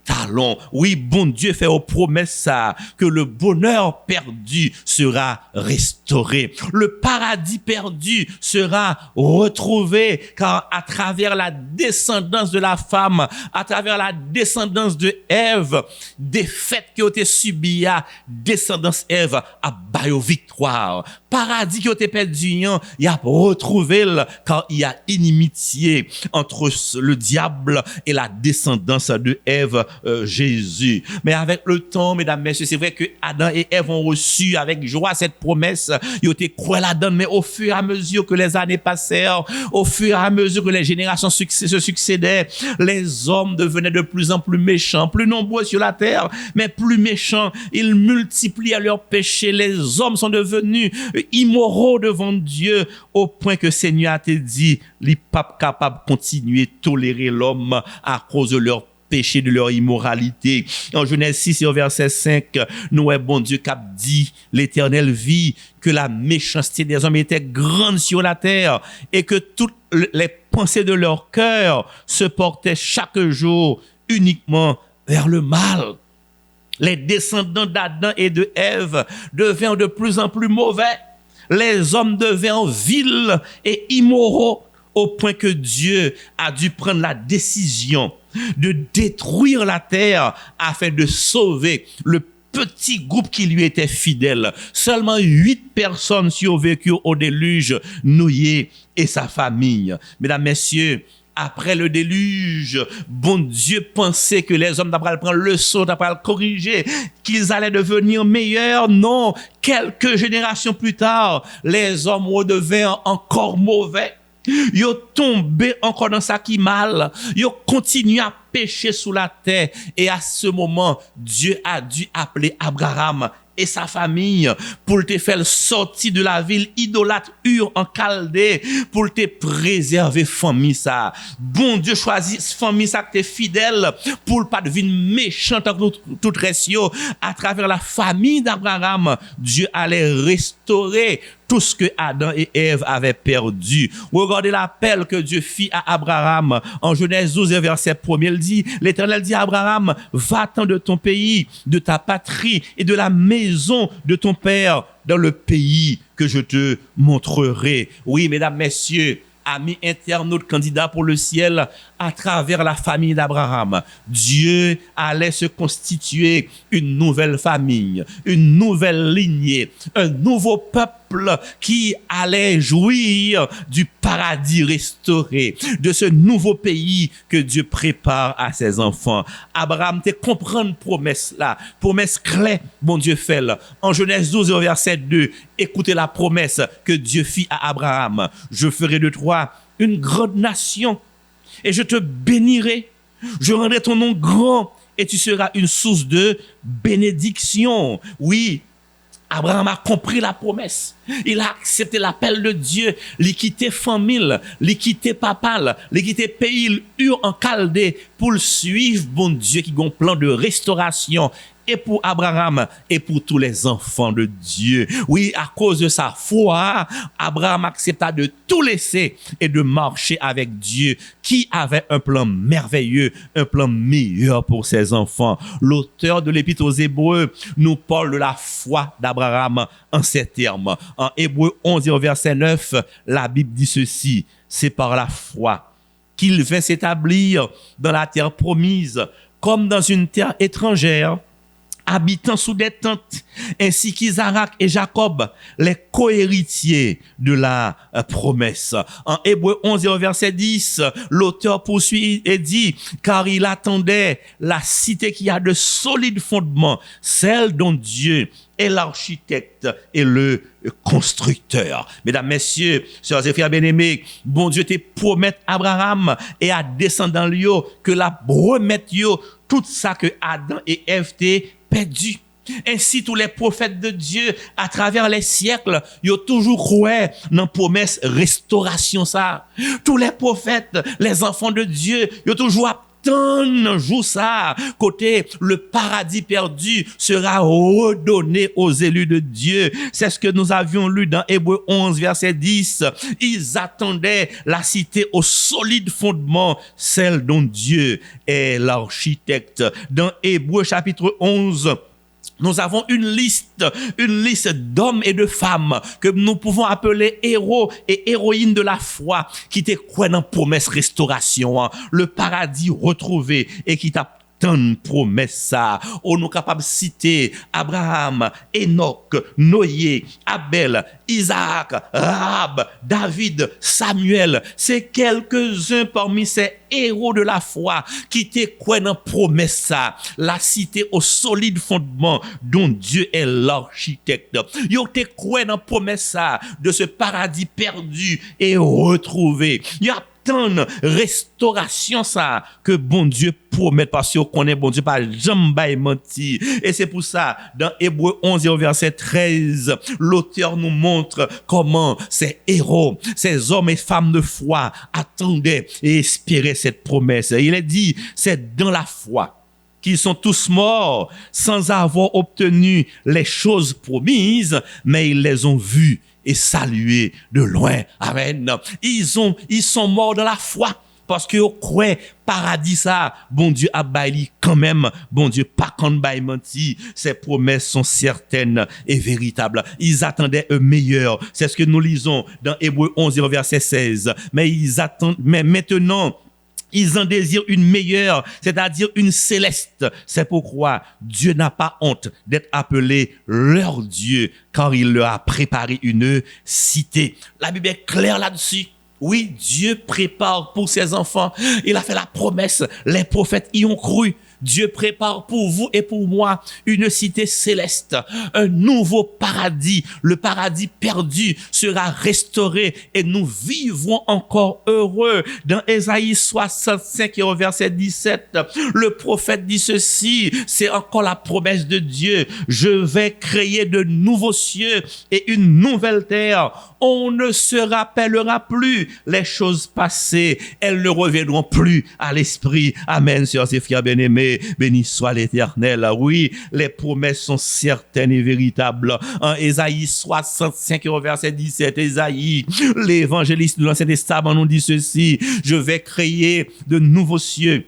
talon. Oui, bon Dieu fait aux promesses ça, que le bonheur perdu sera restauré. Le paradis perdu sera retrouvé, car à travers la descendance de la femme, à travers la descendance de Ève, des fêtes qui ont été subies, descendance Ève a baillé victoire. Paradis qui ont été perdu, il y a retrouvé, car il y a inimitié entre le diable et la descendance de Ève, Jésus. Mais avec le temps, mesdames, messieurs, c'est vrai que Adam et Ève ont reçu avec joie cette promesse. Ils ont été croyants là-dedans, mais au fur et à mesure que les années passèrent, au fur et à mesure que les générations se succédaient, les hommes devenaient de plus en plus méchants, plus nombreux sur la terre, mais plus méchants. Ils multipliaient leurs péchés. Les hommes sont devenus immoraux devant Dieu, au point que Seigneur a dit, les papes capables de continuer à tolérer l'homme à cause de leur péché, de leur immoralité. En Genèse 6 et au verset 5, nous, bon Dieu, qui a dit, l'Éternel vit que la méchanceté des hommes était grande sur la terre et que toutes les pensées de leur cœur se portaient chaque jour uniquement vers le mal. Les descendants d'Adam et de Ève deviennent de plus en plus mauvais. Les hommes deviennent vils et immoraux au point que Dieu a dû prendre la décision de détruire la terre afin de sauver le petit groupe qui lui était fidèle. Seulement 8 personnes survécurent au déluge, Noé et sa famille. Mesdames, messieurs, après le déluge, bon Dieu pensait que les hommes d'après prendre le saut, d'après le corriger, qu'ils allaient devenir meilleurs. Non, quelques générations plus tard, les hommes redevinrent encore mauvais. Ils ont tombé encore dans ça qui mal. Ils ont continué à pécher sous la terre. Et à ce moment, Dieu a dû appeler Abraham et sa famille pour te faire sortir de la ville idolâtre Ur en Chaldée, pour te préserver famille ça. Bon Dieu choisit famille ça que t'es fidèle pour pas devenir méchant en tout ratio. À travers la famille d'Abraham, Dieu allait restaurer tout ce que Adam et Ève avaient perdu. Regardez l'appel que Dieu fit à Abraham. En Genèse 12, verset 1, il dit, l'Éternel dit à Abraham, va-t'en de ton pays, de ta patrie et de la maison de ton père dans le pays que je te montrerai. Oui, mesdames, messieurs, amis internautes, candidats pour le ciel, à travers la famille d'Abraham, Dieu allait se constituer une nouvelle famille, une nouvelle lignée, un nouveau peuple qui allait jouir du paradis restauré, de ce nouveau pays que Dieu prépare à ses enfants. Abraham te comprendre promesse là, promesse claire, bon Dieu fait là. En Genèse 12, verset 2, écoutez la promesse que Dieu fit à Abraham. Je ferai de toi une grande nation et je te bénirai. Je rendrai ton nom grand et tu seras une source de bénédiction. Oui, Abraham a compris la promesse. Il a accepté l'appel de Dieu. Il quitté famille, il quitté papa, il quitté pays Ur en Chaldée pour le suivre, bon Dieu, qui a un plan de restauration. Et pour Abraham et pour tous les enfants de Dieu. Oui, à cause de sa foi, Abraham accepta de tout laisser et de marcher avec Dieu, qui avait un plan merveilleux, un plan meilleur pour ses enfants. L'auteur de l'Épître aux Hébreux nous parle de la foi d'Abraham en ces termes. En Hébreux 11, verset 9, la Bible dit ceci, c'est par la foi qu'il vint s'établir dans la terre promise, comme dans une terre étrangère, habitant sous des tentes, ainsi qu'Isaac et Jacob, les cohéritiers de la promesse. En Hébreux 11, verset 10, l'auteur poursuit et dit, car il attendait la cité qui a de solides fondements, celle dont Dieu est l'architecte et le constructeur. Mesdames, messieurs, sœurs et frères bien-aimés, bon Dieu te promet Abraham et à descendant lui que la remette yo tout ça que Adam et Ève t'ont perdu. Ainsi, tous les prophètes de Dieu, à travers les siècles, ils ont toujours cru dans la promesse restauration ça. Tous les prophètes, les enfants de Dieu, ils ont toujours un jour ça, côté le paradis perdu sera redonné aux élus de Dieu. C'est ce que nous avions lu dans Hébreux 11, verset 10. Ils attendaient la cité au solide fondement, celle dont Dieu est l'architecte. Dans Hébreux chapitre 11, nous avons une liste d'hommes et de femmes que nous pouvons appeler héros et héroïnes de la foi qui te croient dans promesse restauration, le paradis retrouvé et qui t'a tant promesse ça. On nous capable de citer Abraham, Enoch, Noé, Abel, Isaac, Rahab, David, Samuel. C'est quelques-uns parmi ces héros de la foi qui te croient dans promesse ça. La cité au solide fondement dont Dieu est l'architecte. Yo te croient dans promesse ça de ce paradis perdu et retrouvé. Y a restauration ça que bon Dieu promet parce qu'on connaît bon Dieu pas jamais menti. Et c'est pour ça dans Hébreux 11 verset 13 l'auteur nous montre comment ces héros, ces hommes et femmes de foi attendaient et espéraient cette promesse. Il est dit c'est dans la foi qu'ils sont tous morts sans avoir obtenu les choses promises, mais ils les ont vues et saluer de loin. Amen. Ils sont morts dans la foi parce que au croit paradis ça, bon Dieu a baili quand même, bon Dieu pas quand bail menti, ces promesses sont certaines et véritables. Ils attendaient un meilleur. C'est ce que nous lisons dans Hébreux 11 verset 16. Mais ils attendent, mais maintenant Ils en désirent une meilleure, c'est-à-dire une céleste. C'est pourquoi Dieu n'a pas honte d'être appelé leur Dieu, car il leur a préparé une cité. La Bible est claire là-dessus. Oui, Dieu prépare pour ses enfants. Il a fait la promesse. Les prophètes y ont cru. Dieu prépare pour vous et pour moi une cité céleste, un nouveau paradis. Le paradis perdu sera restauré et nous vivrons encore heureux. Dans Ésaïe 65 et au verset 17, le prophète dit ceci, c'est encore la promesse de Dieu. Je vais créer de nouveaux cieux et une nouvelle terre. On ne se rappellera plus les choses passées. Elles ne reviendront plus à l'esprit. Amen, sœurs et frères bien-aimés. Béni soit l'Éternel. Oui, les promesses sont certaines et véritables. En Ésaïe 65 au verset 17, Ésaïe, l'évangéliste de l'Ancien Testament nous dit ceci, je vais créer de nouveaux cieux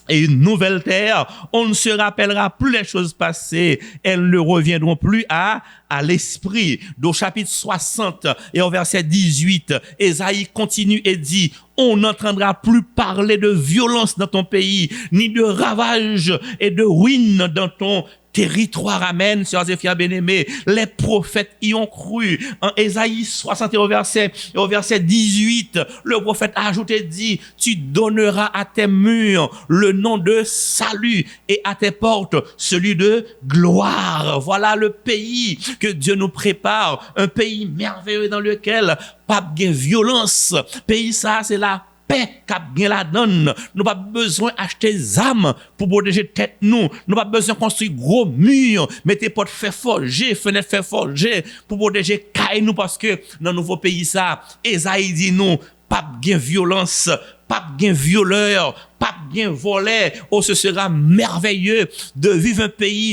et une nouvelle terre, on ne se rappellera plus les choses passées, elles ne reviendront plus à l'esprit. Au chapitre 60 et au verset 18, Ésaïe continue et dit, on n'entendra plus parler de violence dans ton pays, ni de ravages et de ruines dans ton territoire. Amen, sœurs et frères bien-aimés. Les prophètes y ont cru. En Ésaïe 60 et au verset 18, le prophète a ajouté, dit, tu donneras à tes murs le nom de salut et à tes portes celui de gloire. Voilà le pays que Dieu nous prépare, un pays merveilleux dans lequel pas de violence. Pays ça, c'est la paix qu'a bien la donne. Nous pas besoin d'acheter des armes pour protéger tête nous. Nous pas besoin de construire gros murs, mettez portes fait forger, fenêtres fait forger pour protéger caille nous parce que dans le nouveau pays ça, Esaïe dit nous, pas de violence, pas de violeur, pas de voleur. Oh, ce sera merveilleux de vivre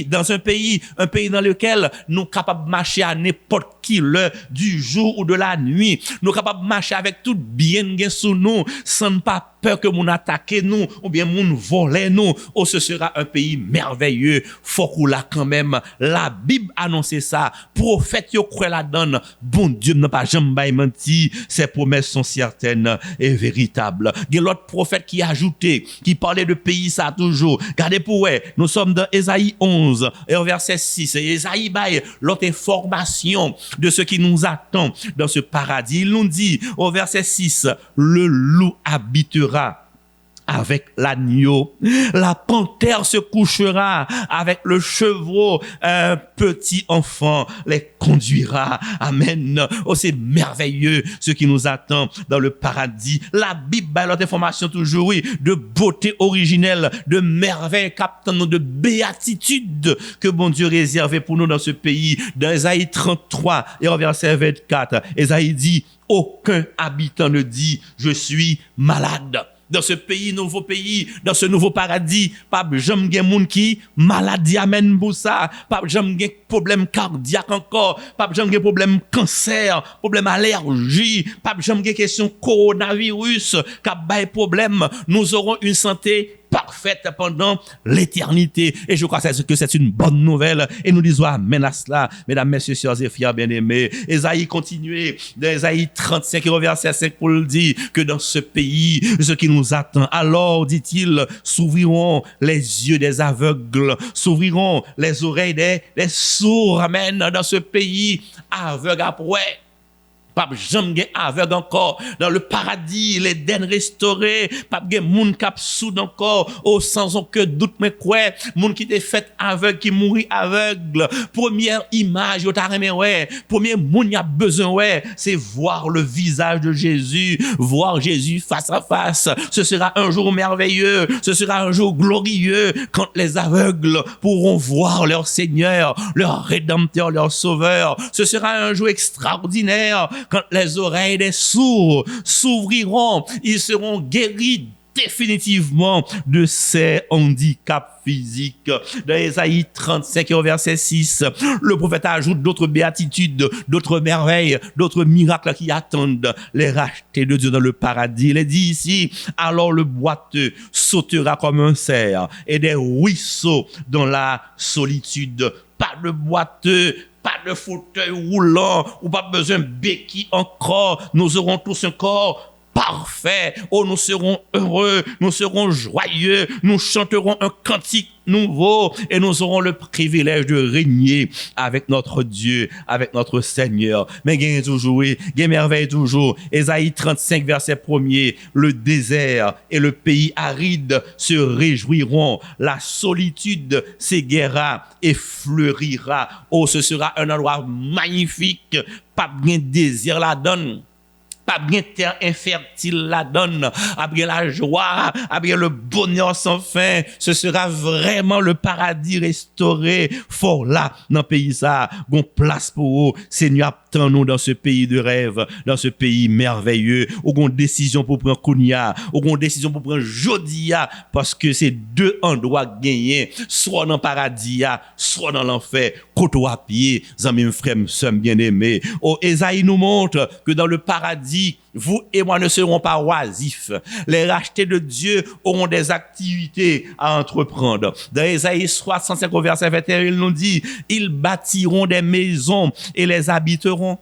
dans un pays dans lequel nous sommes capables de marcher à n'importe quelle heure du jour ou de la nuit. Nous sommes capables de marcher avec tout bien sous nous, sans pas peur que mon attaque nous, ou bien mon voler nous. Oh, ce sera un pays merveilleux. Faut qu'on l'a quand même. La Bible annonce ça. Prophète yo croit la donne. Bon Dieu n'a pas jamais menti. Ses promesses sont certaines et véritables. Il y a l'autre prophète qui a ajouté, qui parlait de pays ça toujours. Regardez pour eux, nous sommes dans Ésaïe 11 et au verset 6. Et Ésaïe baille l'autre information de ce qui nous attend dans ce paradis. Il nous dit au verset 6, le loup habitera avec l'agneau, la panthère se couchera avec le chevreau, un petit enfant les conduira. Amen. Oh, c'est merveilleux ce qui nous attend dans le paradis. La Bible a l'autre information toujours, oui, de beauté originelle, de merveille captant, de béatitude que bon Dieu réservait pour nous dans ce pays. Dans Ésaïe 33 et au verset 24, Ésaïe dit, aucun habitant ne dit, je suis malade. Dans ce pays, dans ce nouveau paradis, pas jamais gen moun qui maladie amène pour ça, pas jamais gen problème cardiaque encore, pas jamais gen problème cancer, problème allergie, pas jamais gen question coronavirus, qu'a bay problème, nous aurons une santé parfaite pendant l'éternité. Et je crois que c'est une bonne nouvelle. Et nous disons amen à cela. Mesdames, messieurs, sœurs et frères bien-aimés. Ésaïe continue, dans Ésaïe 35, verset 5, pour le dire, que dans ce pays, ce qui nous attend, alors, dit-il, s'ouvriront les yeux des aveugles, s'ouvriront les oreilles des sourds. Amen. Dans ce pays, aveugle après. Pas jamais aveugle encore dans le paradis, les den restaurés, pas gen moun k'ap soud encore au sans aucun doute mais quoi moun qui t'est fait aveugle qui mourit aveugle. Première image yo ta remè ouais, premier moun y a besoin ouais, c'est voir le visage de Jésus, voir Jésus face à face. Ce sera un jour merveilleux, ce sera un jour glorieux quand les aveugles pourront voir leur Seigneur, leur Rédempteur, leur Sauveur. Ce sera un jour extraordinaire quand les oreilles des sourds s'ouvriront, ils seront guéris définitivement de ces handicaps physiques. Dans Ésaïe 35 au verset 6, le prophète ajoute d'autres béatitudes, d'autres merveilles, d'autres miracles qui attendent les rachetés de Dieu dans le paradis. Il est dit ici, alors le boiteux sautera comme un cerf et des ruisseaux dans la solitude. Pas de boiteux, pas de fauteuil roulant, ou pas besoin de béquille encore. Nous aurons tous un corps parfait. Oh, nous serons heureux, nous serons joyeux, nous chanterons un cantique nouveau et nous aurons le privilège de régner avec notre Dieu, avec notre Seigneur. Mais gagne toujours, gagne merveille toujours. Ésaïe 35, verset 1er, le désert et le pays aride se réjouiront, la solitude s'éguera et fleurira. Oh, ce sera un endroit magnifique, pas bien désir la donne. Pas bien terre infertile la donne, après la joie, après le bonheur sans fin, ce sera vraiment le paradis restauré. Fort là, dans le pays ça, bon place pour vous. Seigneur, attends-nous dans ce pays de rêve, dans ce pays merveilleux, ou gon décision pour prendre Kounia, ou gon décision pour prendre Jodia, parce que c'est deux endroits gagnés, soit dans le paradis, soit dans l'enfer, côté à pied, amis, frères, sœurs bien-aimés. Oh, Ésaïe nous montre que dans le paradis, vous et moi ne serons pas oisifs. Les rachetés de Dieu auront des activités à entreprendre. Dans Ésaïe 65, verset 21, il nous dit, ils bâtiront des maisons et les habiteront.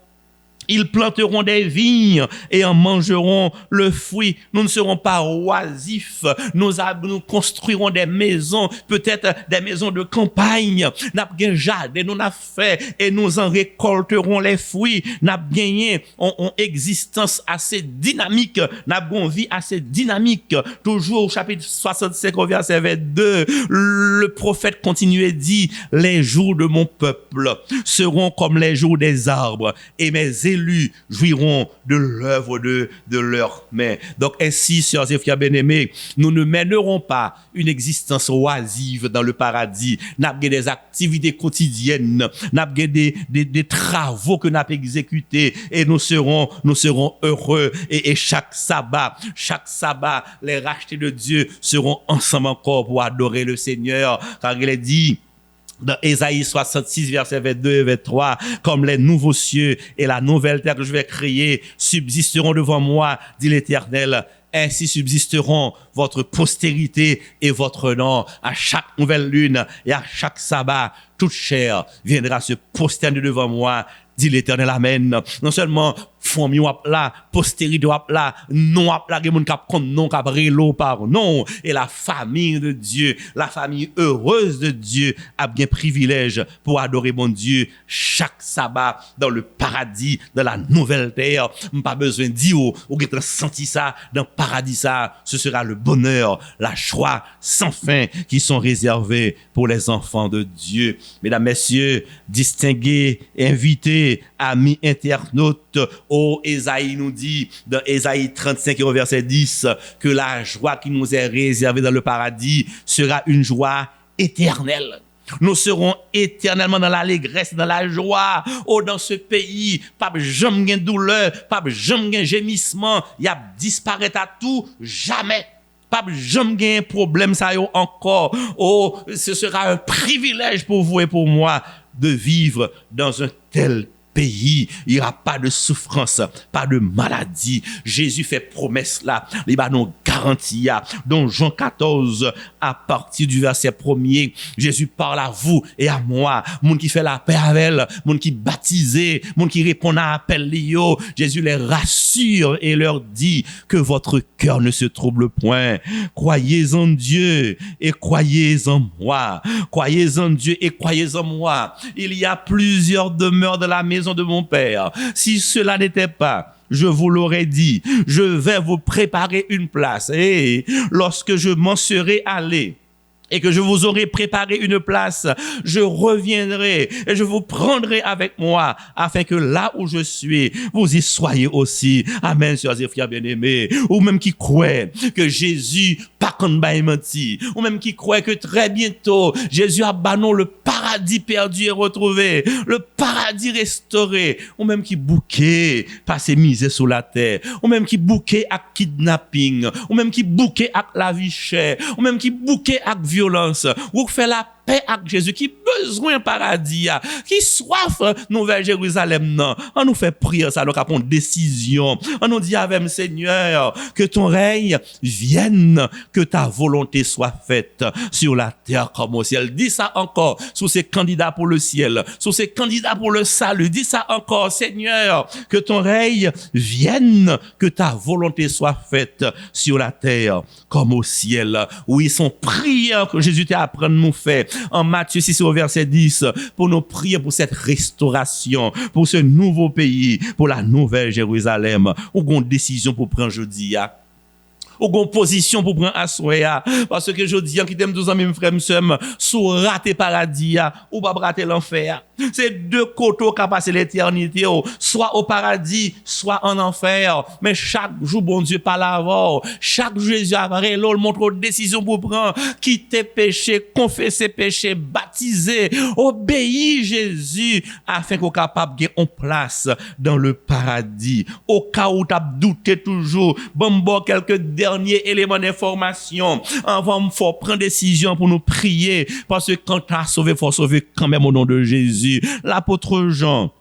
Ils planteront des vignes et en mangeront le fruit. Nous ne serons pas oisifs. Nous construirons des maisons, peut-être des maisons de campagne. Nous avons un jardin, nous avons fait et nous en récolterons les fruits. Nous avons gagné une existence assez dynamique. Nous avons une vie assez dynamique. Toujours au chapitre 65, verset 22, le prophète continue et dit, les jours de mon peuple seront comme les jours des arbres et mes élus jouiront de l'œuvre de leurs mains. Donc ainsi, sœurs et frères bien-aimés, nous ne mènerons pas une existence oisive dans le paradis. Nous avons des activités quotidiennes, nous avons des travaux que nous avons exécutés et nous serons heureux. Et chaque sabbat, les rachetés de Dieu seront ensemble encore pour adorer le Seigneur. Car il est dit, dans Ésaïe 66, verset 22 et 23, comme les nouveaux cieux et la nouvelle terre que je vais créer subsisteront devant moi, dit l'Éternel, ainsi subsisteront votre postérité et votre nom. À chaque nouvelle lune et à chaque sabbat, toute chair viendra se prosterner devant moi, dit l'Éternel. Amen. Non seulement famille wap là, postérité wap là, non wap là, gen moun k'ap kont non k'ap relo par non, et la famille de Dieu, la famille heureuse de Dieu a bien privilège pour adorer mon Dieu chaque sabbat dans le paradis, dans la nouvelle terre. Pas besoin de dire ou gen senti ça dans le paradis ça, ce sera le bonheur, la joie sans fin qui sont réservés pour les enfants de Dieu. Mesdames, messieurs, distingués, invités, amis internautes, oh, Ésaïe nous dit, dans Ésaïe 35, verset 10, que la joie qui nous est réservée dans le paradis sera une joie éternelle. Nous serons éternellement dans l'allégresse, dans la joie. Oh, dans ce pays, pas jamais de douleur, pas jamais de gémissement, il y a disparaître à tout, jamais. Pas jamais un problème ça y est encore. Oh, ce sera un privilège pour vous et pour moi de vivre dans un tel pays. Il n'y aura pas de souffrance, pas de maladie. Jésus fait promesse là. Il va nous garantir. Dans Jean 14, à partir du verset 1er, Jésus parle à vous et à moi. Moun qui fait la paix avec elle, moun qui baptisé, moun qui répond à l'appel Léo. Jésus les rassure et leur dit que votre cœur ne se trouble point. Croyez en Dieu et croyez en moi. Croyez en Dieu et croyez en moi. Il y a plusieurs demeures de la maison de mon Père. Si cela n'était pas, je vous l'aurais dit, je vais vous préparer une place. Et lorsque je m'en serai allé, et que je vous aurai préparé une place, je reviendrai et je vous prendrai avec moi afin que là où je suis, vous y soyez aussi. Amen, sœurs et frères bien-aimés. Ou même qui croient que Jésus pas qu'on va mentir. Ou même qui croient que très bientôt, Jésus a banni le paradis perdu et retrouvé, le paradis restauré. Ou même qui bouquet, passer misère sur la terre. Ou même qui bouquet à kidnapping. Ou même qui bouquet à la vie chère. Ou même qui bouquet à violence, ou fait la paix avec Jésus, qui besoin paradis, qui soif Nouvelle Jérusalem, non. On nous fait prier ça, donc à prendre décision. On nous dit avec Seigneur, que ton règne vienne, que ta volonté soit faite sur la terre comme au ciel. Dis ça encore sous ces candidats pour le ciel, sous ces candidats pour le salut. Dis ça encore, Seigneur, que ton règne vienne, que ta volonté soit faite sur la terre comme au ciel. Oui, son prière que Jésus t'a appris à nous faire en Matthieu 6 au verset 10 pour nous prier pour cette restauration, pour ce nouveau pays, pour la nouvelle Jérusalem. Ou une décision pour prendre jeudi, ou une position pour prendre assoya, parce que je dis, qui t'aime 12 ans, mes frères, sous rater paradis, ou pas rater l'enfer. C'est deux côtés qui passent l'éternité, soit au paradis, soit en enfer. Mais chaque jour, bon Dieu parle avant. Chaque jour, Jésus apparaît, là, il montre une décision pour prendre, quitter péché, confesser péché, baptiser, obéir Jésus, afin qu'on soit capable de gagner place dans le paradis. Au cas où tu as douté toujours, bon, quelques derniers éléments d'information. Avant, il faut prendre décision pour nous prier, parce que quand tu as sauvé, il faut sauver quand même au nom de Jésus. L'apôtre Jean,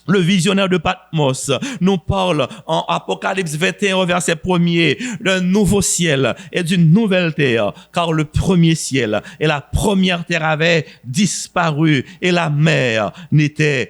le visionnaire de Patmos, nous parle en Apocalypse 21 verset 1er d'un nouveau ciel et d'une nouvelle terre, car le premier ciel et la première terre avaient disparu et la mer n'était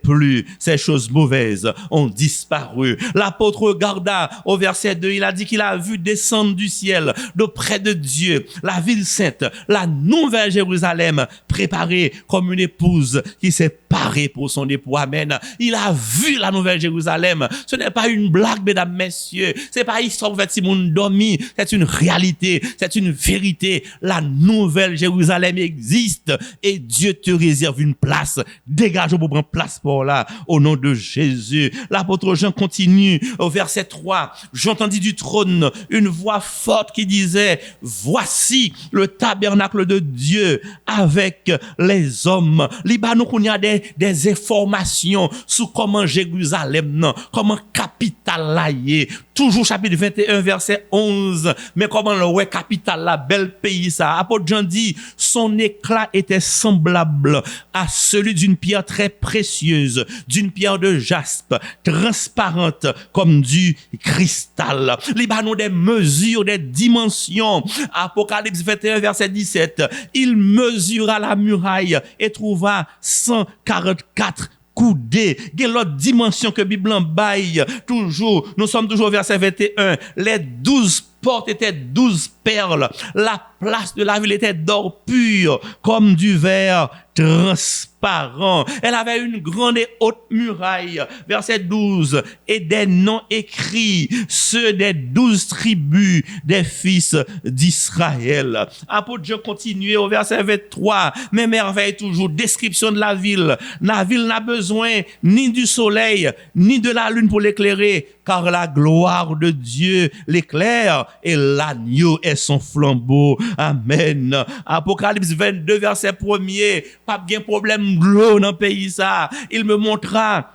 plus. Ces choses mauvaises ont disparu. L'apôtre regarda au verset 2, il a dit qu'il a vu descendre du ciel d'auprès de Dieu la ville sainte, la nouvelle Jérusalem, préparée comme une épouse qui s'est parée pour son époux. Amen. Il a vu la nouvelle Jérusalem. Ce n'est pas une blague, mesdames, messieurs. C'est pas histoire pour faire si monde dormi. C'est une réalité. C'est une vérité. La nouvelle Jérusalem existe et Dieu te réserve une place. Dégage pour prendre place pour là. Au nom de Jésus. L'apôtre Jean continue au verset 3. J'entendis du trône une voix forte qui disait, voici le tabernacle de Dieu avec les hommes. Libanon, qu'on y a des informations sur comment Jérusalem, non, comment capitale là y est. Toujours chapitre 21, verset 11. Mais comment le ouais capitale la bel pays ça. Apôtre Jean dit, son éclat était semblable à celui d'une pierre très précieuse, d'une pierre de jaspe, transparente comme du cristal. Libanon des mesures, des dimensions. Apocalypse 21, verset 17. Il mesura la muraille et trouva 144 coudées. Il y a l'autre dimension que Bible en baille. Toujours, nous sommes toujours au verset 21. Les 12 portes étaient 12 perles. La place de la ville était d'or pur, comme du verre transparent. Elle avait une grande et haute muraille. Verset 12. Et des noms écrits, ceux des 12 tribus des fils d'Israël. Apôtre Jean continuait au verset 23. Mais merveille toujours, description de la ville. La ville n'a besoin ni du soleil, ni de la lune pour l'éclairer, car la gloire de Dieu l'éclaire et l'agneau est son flambeau. Amen. Apocalypse 22, verset 1er. Pas bien problème de l'eau dans le pays ça. Il me montra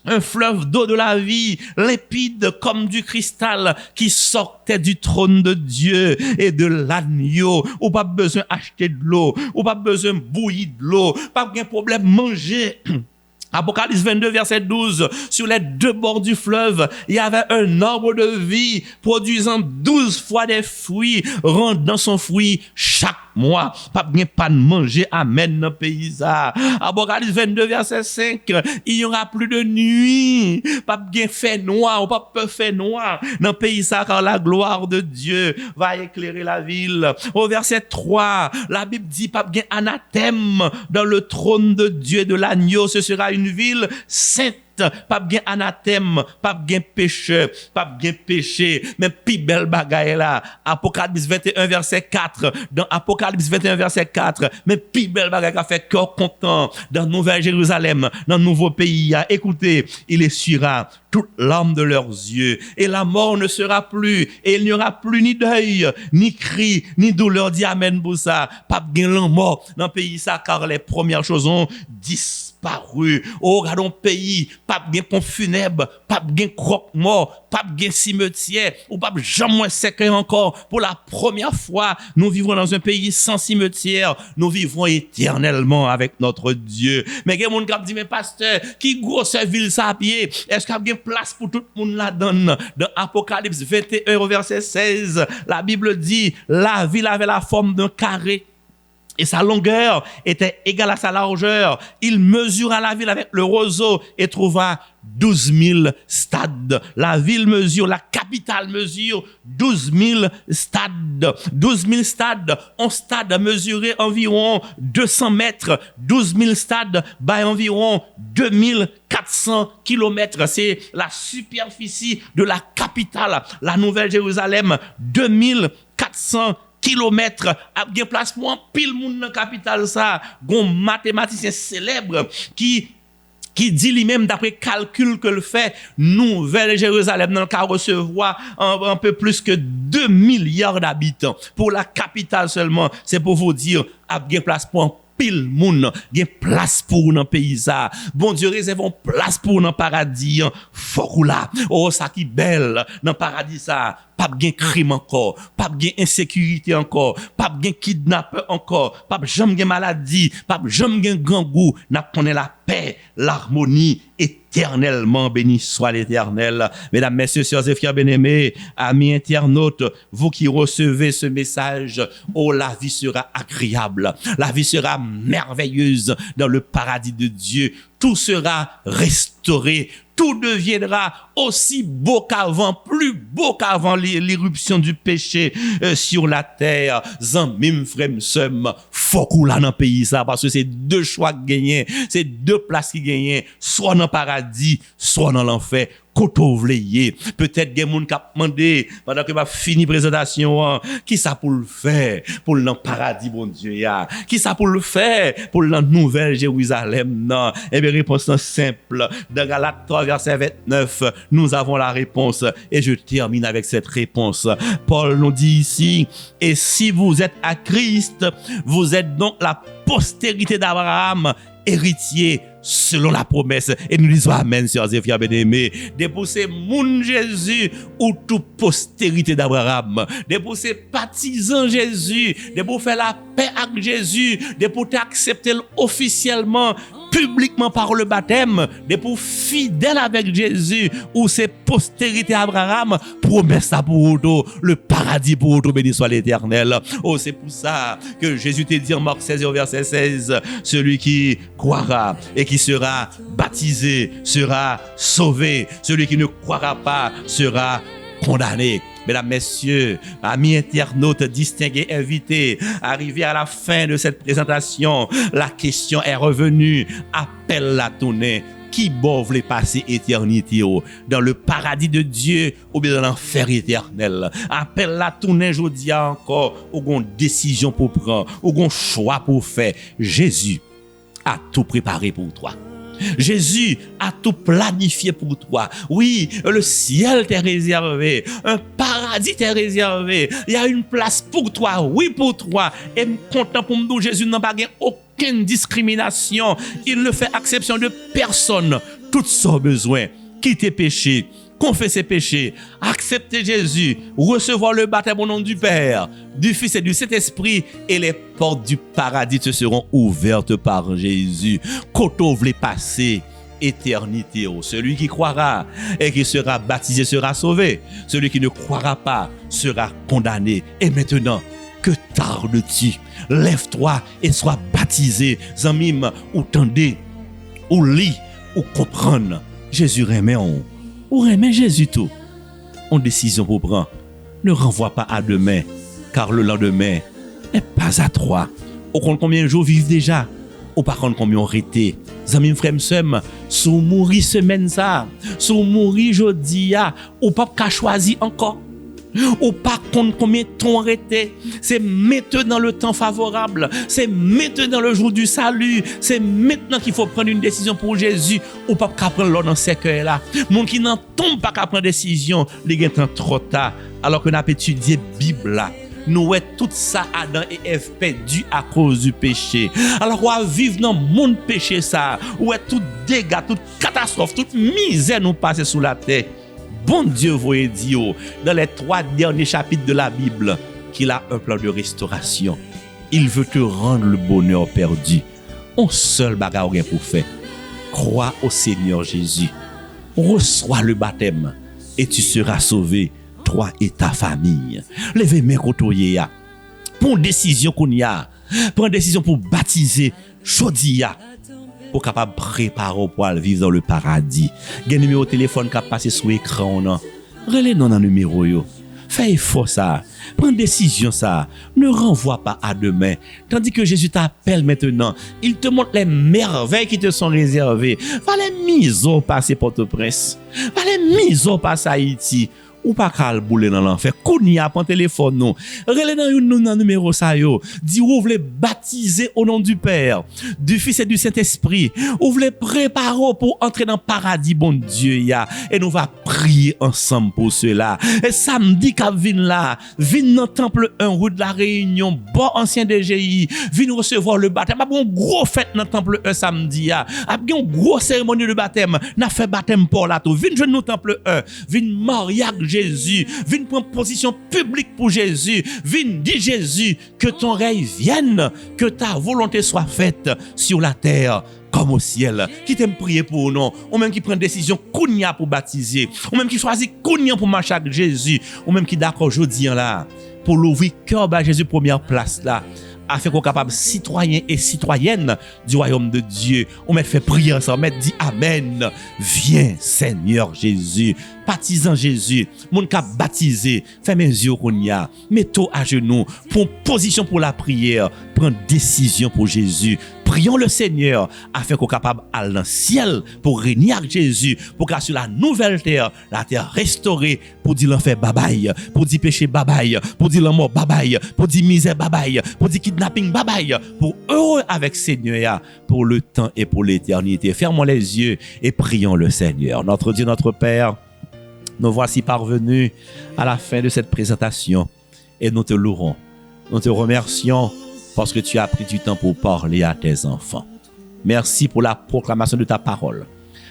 un fleuve d'eau de la vie, limpide comme du cristal, qui sortait du trône de Dieu et de l'agneau. Ou pas besoin d'acheter de l'eau, ou pas besoin de bouillir de l'eau, pas bien problème manger. Apocalypse 22, verset 12. Sur les deux bords du fleuve, il y avait un arbre de vie produisant 12 fois des fruits, rendant son fruit chaque mois. Pas bien pas de manger. Amen dans le pays ça. Apocalypse 22, verset 5. Il y aura plus de nuit. Pas bien fait noir, ou pas peu fait noir dans le pays ça, car la gloire de Dieu va éclairer la ville. Au verset 3, la Bible dit pas bien anathème dans le trône de Dieu et de l'agneau. Ce sera une ville sainte. Pas bien anathème, pas bien pécheur, pas bien péché, mais pi belle bagaille là. Apocalypse 21 verset 4, dans Apocalypse 21 verset 4, mais pi belle bagaille qui fait cœur content dans Nouvelle Jérusalem, dans le nouveau pays. Écoutez, il essuiera toute larme de leurs yeux et la mort ne sera plus et il n'y aura plus ni deuil, ni cri, ni douleur. Dit amen pour ça. Pas bien la mort dans le pays ça, car les premières choses ont disparu. disparu. Oh, regardons pays, pas bien pont funèbre, pas bien croque-mort, pas bien cimetière, ou pas jamais secret encore. Pour la première fois, nous vivons dans un pays sans cimetière. Nous vivons éternellement avec notre Dieu. Mais il y a des gens qui disent, mais pasteur, qui grosse ville ça à pied? Est-ce qu'il y a place pour tout le monde là-dedans? Dans Apocalypse 21, verset 16, la Bible dit, la ville avait la forme d'un carré. Et sa longueur était égale à sa largeur. Il mesura la ville avec le roseau et trouva 12 000 stades. La ville mesure, la capitale mesure 12 000 stades. 12 000 stades. Un stade mesuré environ 200 mètres. 12 000 stades by environ 2400 kilomètres. C'est la superficie de la capitale, la Nouvelle-Jérusalem. 2400 kilomètres, a bien place pour un pile monde dans la capitale ça, gon mathématicien célèbre qui dit lui-même d'après calcul que le fait, Nouvelle Jérusalem dans le cas recevoir un peu plus que 2 milliards d'habitants. Pour la capitale seulement, c'est pour vous dire, a bien place pour un pile moun, gen place pour dans pays ça. Bon Dieu réserve place pour dans paradis. Faut là. Oh ça qui belle dans paradis ça. Pas gen crime encore, pas gen insécurité encore, pas gen kidnappeur encore, pas jamais gen maladie, pas jamais gen gangou, n'a connaît la paix, l'harmonie éternellement béni soit l'Éternel. Mesdames, messieurs, sœurs et frères bien-aimés, amis internautes, vous qui recevez ce message, oh la vie sera agréable, la vie sera merveilleuse dans le paradis de Dieu. Tout sera restauré, tout deviendra aussi beau qu'avant, plus beau qu'avant l'irruption du péché sur la terre. Zanmim frem sem, faut qu'on là dans le pays ça, parce que c'est deux choix qui gagnent, c'est deux places qui gagnent, soit dans le paradis, soit dans l'enfer. Koto vleye. Peut-être des gens qui ont demandé, pendant que m'a fini présentation, qui ça pour le faire, pour le paradis, bon Dieu, ya. Qui ça pour le faire, pour la nouvelle Jérusalem, non. Eh bien, réponse simple. Dans Galates 3, verset 29, nous avons la réponse. Et je termine avec cette réponse. Paul nous dit ici, et si vous êtes à Christ, vous êtes donc la postérité d'Abraham, héritier selon la promesse. Et nous disons amen, sœurs et frères bien-aimés. Dépousser moun Jésus ou toute postérité d'Abraham. Dépousser partisan Jésus. Dépousser faire la paix avec Jésus. Dépousser accepter officiellement, publiquement par le baptême. Dépousser fidèle avec Jésus ou c'est postérité Abraham. Promesse ça pour auto. Le paradis pour auto. Béni soit l'Éternel. Oh, c'est pour ça que Jésus te dit en Marc 16 verset 16, celui qui croira et qui sera baptisé sera sauvé. Celui qui ne croira pas sera condamné. Mesdames, messieurs, amis internautes, distingués invités, arrivés à la fin de cette présentation, la question est revenue. Appelle la tournée. Qui bon voulait passer éternité dans le paradis de Dieu ou bien dans l'enfer éternel? Appelle la tournée aujourd'hui encore, ou une décision pour prendre, ou un choix pour faire. Jésus a tout préparé pour toi. Jésus a tout planifié pour toi. Oui, le ciel t'est réservé, un paradis t'est réservé. Il y a une place pour toi, oui pour toi. Et content pour nous, Jésus n'a pas aucune discrimination. Il ne fait exception de personne. Tout son besoin, quitter péché, confesser péché, accepter Jésus, recevoir le baptême au nom du Père, du Fils et du Saint-Esprit, et les portes du paradis te seront ouvertes par Jésus. Koto vle passer éternité. Celui qui croira et qui sera baptisé sera sauvé. Celui qui ne croira pas sera condamné. Et maintenant, que tardes-tu? Lève-toi et sois baptisé. Zamim, ou tendez, ou lit, ou comprendre. Jésus remet on. Ou remet Jésus tout. En décision pour prendre. Ne renvoie pas à demain, car le lendemain n'est pas à toi. Au compte combien de jours vivent déjà? Ou par contre combien on été? Zamim frère m'sem, sou mouri semaine ça, sou mouri jodi a, ou pas qu'à choisi encore. Ou pas compte combien de temps arrêté. C'est maintenant le temps favorable. C'est maintenant le jour du salut. C'est maintenant qu'il faut prendre une décision pour Jésus. Ou pas qu'à prendre l'ordre dans ces cœurs là. Mon qui n'en tombe pas qu'à prendre décision, les gens sont trop tard. Alors que n'a pas étudié Bible là. nous ouais tout ça Adam et Ève perdu à cause du péché. Alors on va vivre dans le monde péché ça, où est tout dégâts, toute catastrophe, toute misère nous passe sous la terre. Bon Dieu voyez Dieu dans les 3 derniers chapitres de la Bible qu'il a un plan de restauration. Il veut te rendre le bonheur perdu. Un seul bagage pour faire. Crois au Seigneur Jésus. Reçois le baptême et tu seras sauvé, toi et ta famille. Levez mes côtoyers. Prends une décision qu'on y a. Prends une décision pour baptiser Chodia. Pour capable préparer pour aller vivre dans le paradis. Gen numéro téléphone qui a passé sur l'écran. Relais-nous dans le numéro yo. Fais effort ça. Prends décision ça. Ne renvoie pas à demain. Tandis que Jésus t'appelle maintenant. Il te montre les merveilles qui te sont réservées. Va les mises au passé Port-au-Prince. Va les mises au passé Haïti. Ou pas qu'à le bouler dans l'enfer. Kounia, prend téléphone nous. Relais dans numéro ça yo. Dis ou voulez baptiser au nom du Père, du Fils et du Saint-Esprit. Ou voulez préparer pour entrer dans le paradis, bon Dieu ya. Et nous va prier ensemble pour cela. Et samedi qu'a vin là, vin dans temple 1 rue de la Réunion, bon ancien DGI, vin recevoir le baptême. A bon gros fête dans temple 1 samedi ya. A bon gros cérémonie de baptême. N'a fait baptême pour là tout. Vin joindre nous temple 1. Vin mariage Jésus, viens prendre position publique pour Jésus, viens dire Jésus que ton règne vienne, que ta volonté soit faite sur la terre comme au ciel. Qui t'aime prier pour nous, ou même qui prend décision kounia pour baptiser, ou même qui choisit kounia pour marcher avec Jésus, ou même qui d'accord aujourd'hui là pour l'ouvrir cœur à Jésus première place là. Afin qu'on soit capable citoyen et citoyenne du royaume de Dieu. On met fait prier ensemble, met dit Amen. Viens Seigneur Jésus. Baptisant Jésus, mon cap baptisé, fais mes yeux qu'on y a, mets-toi à genoux, prends position pour la prière, prends décision pour Jésus. Prions le Seigneur afin qu'on soit capable d'aller dans le ciel pour régner avec Jésus, pour qu'à sur la nouvelle terre, la terre restaurée, pour dire l'enfer babaye, pour dire péché babaye, pour dire la mort babaye, pour dire misère babaye, pour dire kidnapping babaye, pour heureux avec Seigneur, pour le temps et pour l'éternité. Fermons les yeux et prions le Seigneur. Notre Dieu, notre Père, nous voici parvenus à la fin de cette présentation et nous te louerons. Nous te remercions parce que tu as pris du temps pour parler à tes enfants. Merci pour la proclamation de ta parole.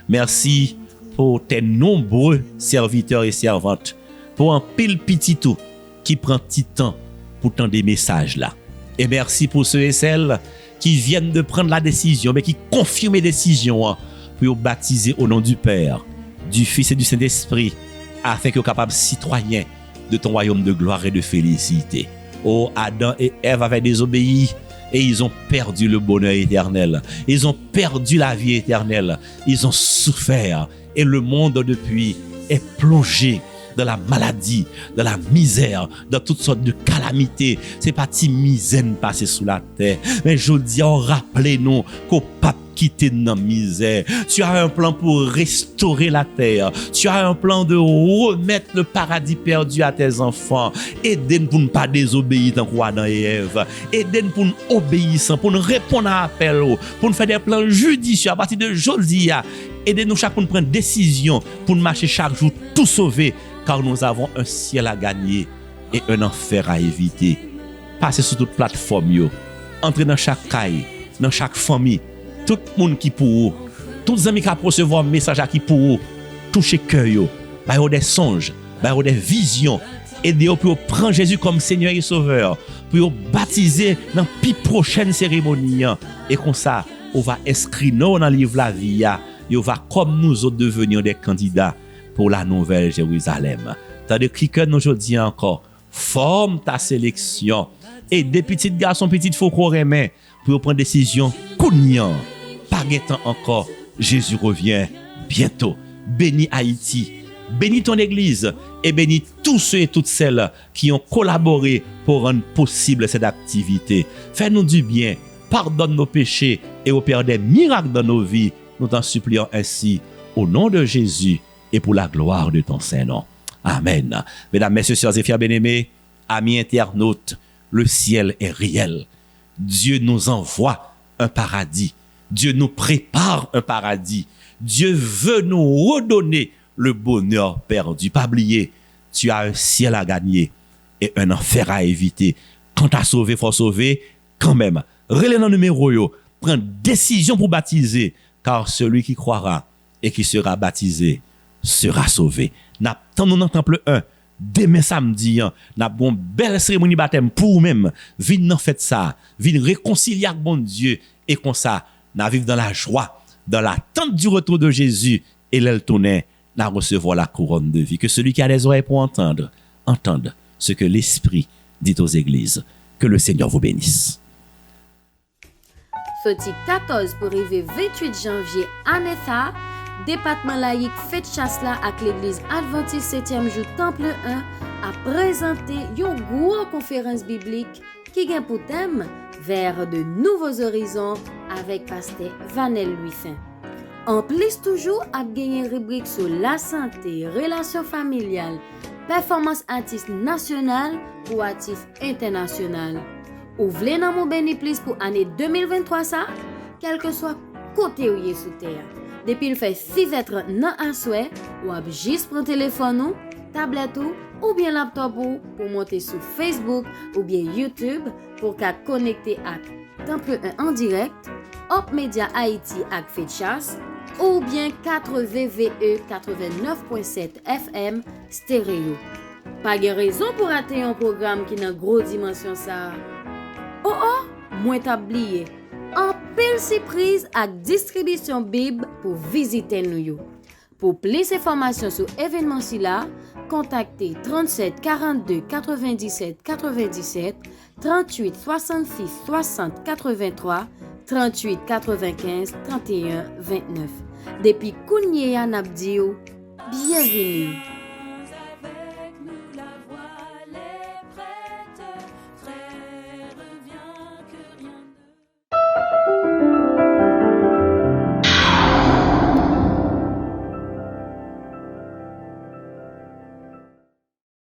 Merci pour tes nombreux serviteurs et servantes, pour un pile petit tout qui prend petit temps pour tant des messages là. Et merci pour ceux et celles qui viennent de prendre la décision, mais qui confirment les décisions pour baptiser au nom du Père, du Fils et du Saint-Esprit, afin qu'ils soient capables citoyens de ton royaume de gloire et de félicité. Oh, Adam et Ève avaient désobéi et ils ont perdu le bonheur éternel. Ils ont perdu la vie éternelle. Ils ont souffert et le monde depuis est plongé dans la maladie, dans la misère, dans toutes sortes de calamités. C'est pas si misère passée sous la terre. Mais je dis, rappelez-nous qu'au pape quitter dans la misère. Tu as un plan pour restaurer la terre. Tu as un plan de remettre le paradis perdu à tes enfants. Aidez-nous pour ne pas désobéir tant qu'Adam et Ève. Aidez-nous pour nous obéir, pour nous répondre à l'appel, pour nous faire des plans judicieux à partir de aujourd'hui. Aidez-nous chaque pour nous prendre décision, pour nous marcher chaque jour tout sauver, car nous avons un ciel à gagner et un enfer à éviter. Passez sur toute plateforme, entrez dans chaque caille, dans chaque famille. Tout le monde qui pour tous les amis qui recevoir un message qui pour toucher cœur, bah des songes, bah des visions, aider pour prendre Jésus comme Seigneur et Sauveur, pour baptiser dans la prochaine cérémonie et comme ça on va inscrire nous dans le livre la vie et on va comme nous autres devenir des candidats pour la nouvelle Jérusalem. Tandis que nous aujourd'hui encore forme ta sélection et des petits garçons, petites faux qu'on remet pour prendre décision cognant. Pas guettant encore, Jésus revient bientôt. Bénis Haïti, bénis ton église et bénis tous ceux et toutes celles qui ont collaboré pour rendre possible cette activité. Fais-nous du bien, pardonne nos péchés et opère des miracles dans nos vies. Nous t'en supplions ainsi au nom de Jésus et pour la gloire de ton Saint-Nom. Amen. Mesdames, messieurs, sœurs et frères bien-aimés, amis internautes, le ciel est réel. Dieu nous envoie un paradis. Dieu nous prépare un paradis. Dieu veut nous redonner le bonheur perdu. Pas oublier, tu as un ciel à gagner et un enfer à éviter. Quand t'as sauvé, faut sauver quand même. Relais dans le numéro yo, prends décision pour baptiser, car celui qui croira et qui sera baptisé sera sauvé. N'attendons dans temple 1. Demain samedi, n'a une belle cérémonie baptême pour vous-même. Vine dans fête ça, vine réconcilier avec bon Dieu et comme ça, n'a vivre dans la joie, dans l'attente du retour de Jésus et l'elle tourner, n'a recevoir la couronne de vie. Que celui qui a les oreilles pour entendre, entende ce que l'Esprit dit aux églises. Que le Seigneur vous bénisse. Sorti 14 pour arriver 28 janvier à Netha, département laïque fête chasse là avec l'église Adventiste 7e jour Temple 1 a présenté une grosse conférence biblique qui a pour thème vers de nouveaux horizons avec pasteur Vanel Louis-Fin. En plus toujours a gagné rubrique sur la santé, relations familiales, performance artiste nationale ou artiste international. Ou voulez nan mon béni plus pour année 2023 ça, quel que soit côté où y est sous terre. Depuis le fait 6 êtres nan un souhait, ou ab juste prendre téléphone ou, tablette ou bien laptop ou pour monter sur Facebook ou bien YouTube pour qu'à connecter à Temple 1 en direct, Hop Media Haïti ak Fête Chasse ou bien 4VVE 89.7 FM stéréo. Pas de raison pour rater un programme qui n'a gros dimension ça. Oh, moins tablier. En pile surprise avec distribution Bible pour visiter nous. Pour plus d'informations sur l'événement là, contactez 37 42 97 97 38 66 60 83 38 95 31 29. Depuis Kounye Yanabdio, bienvenue.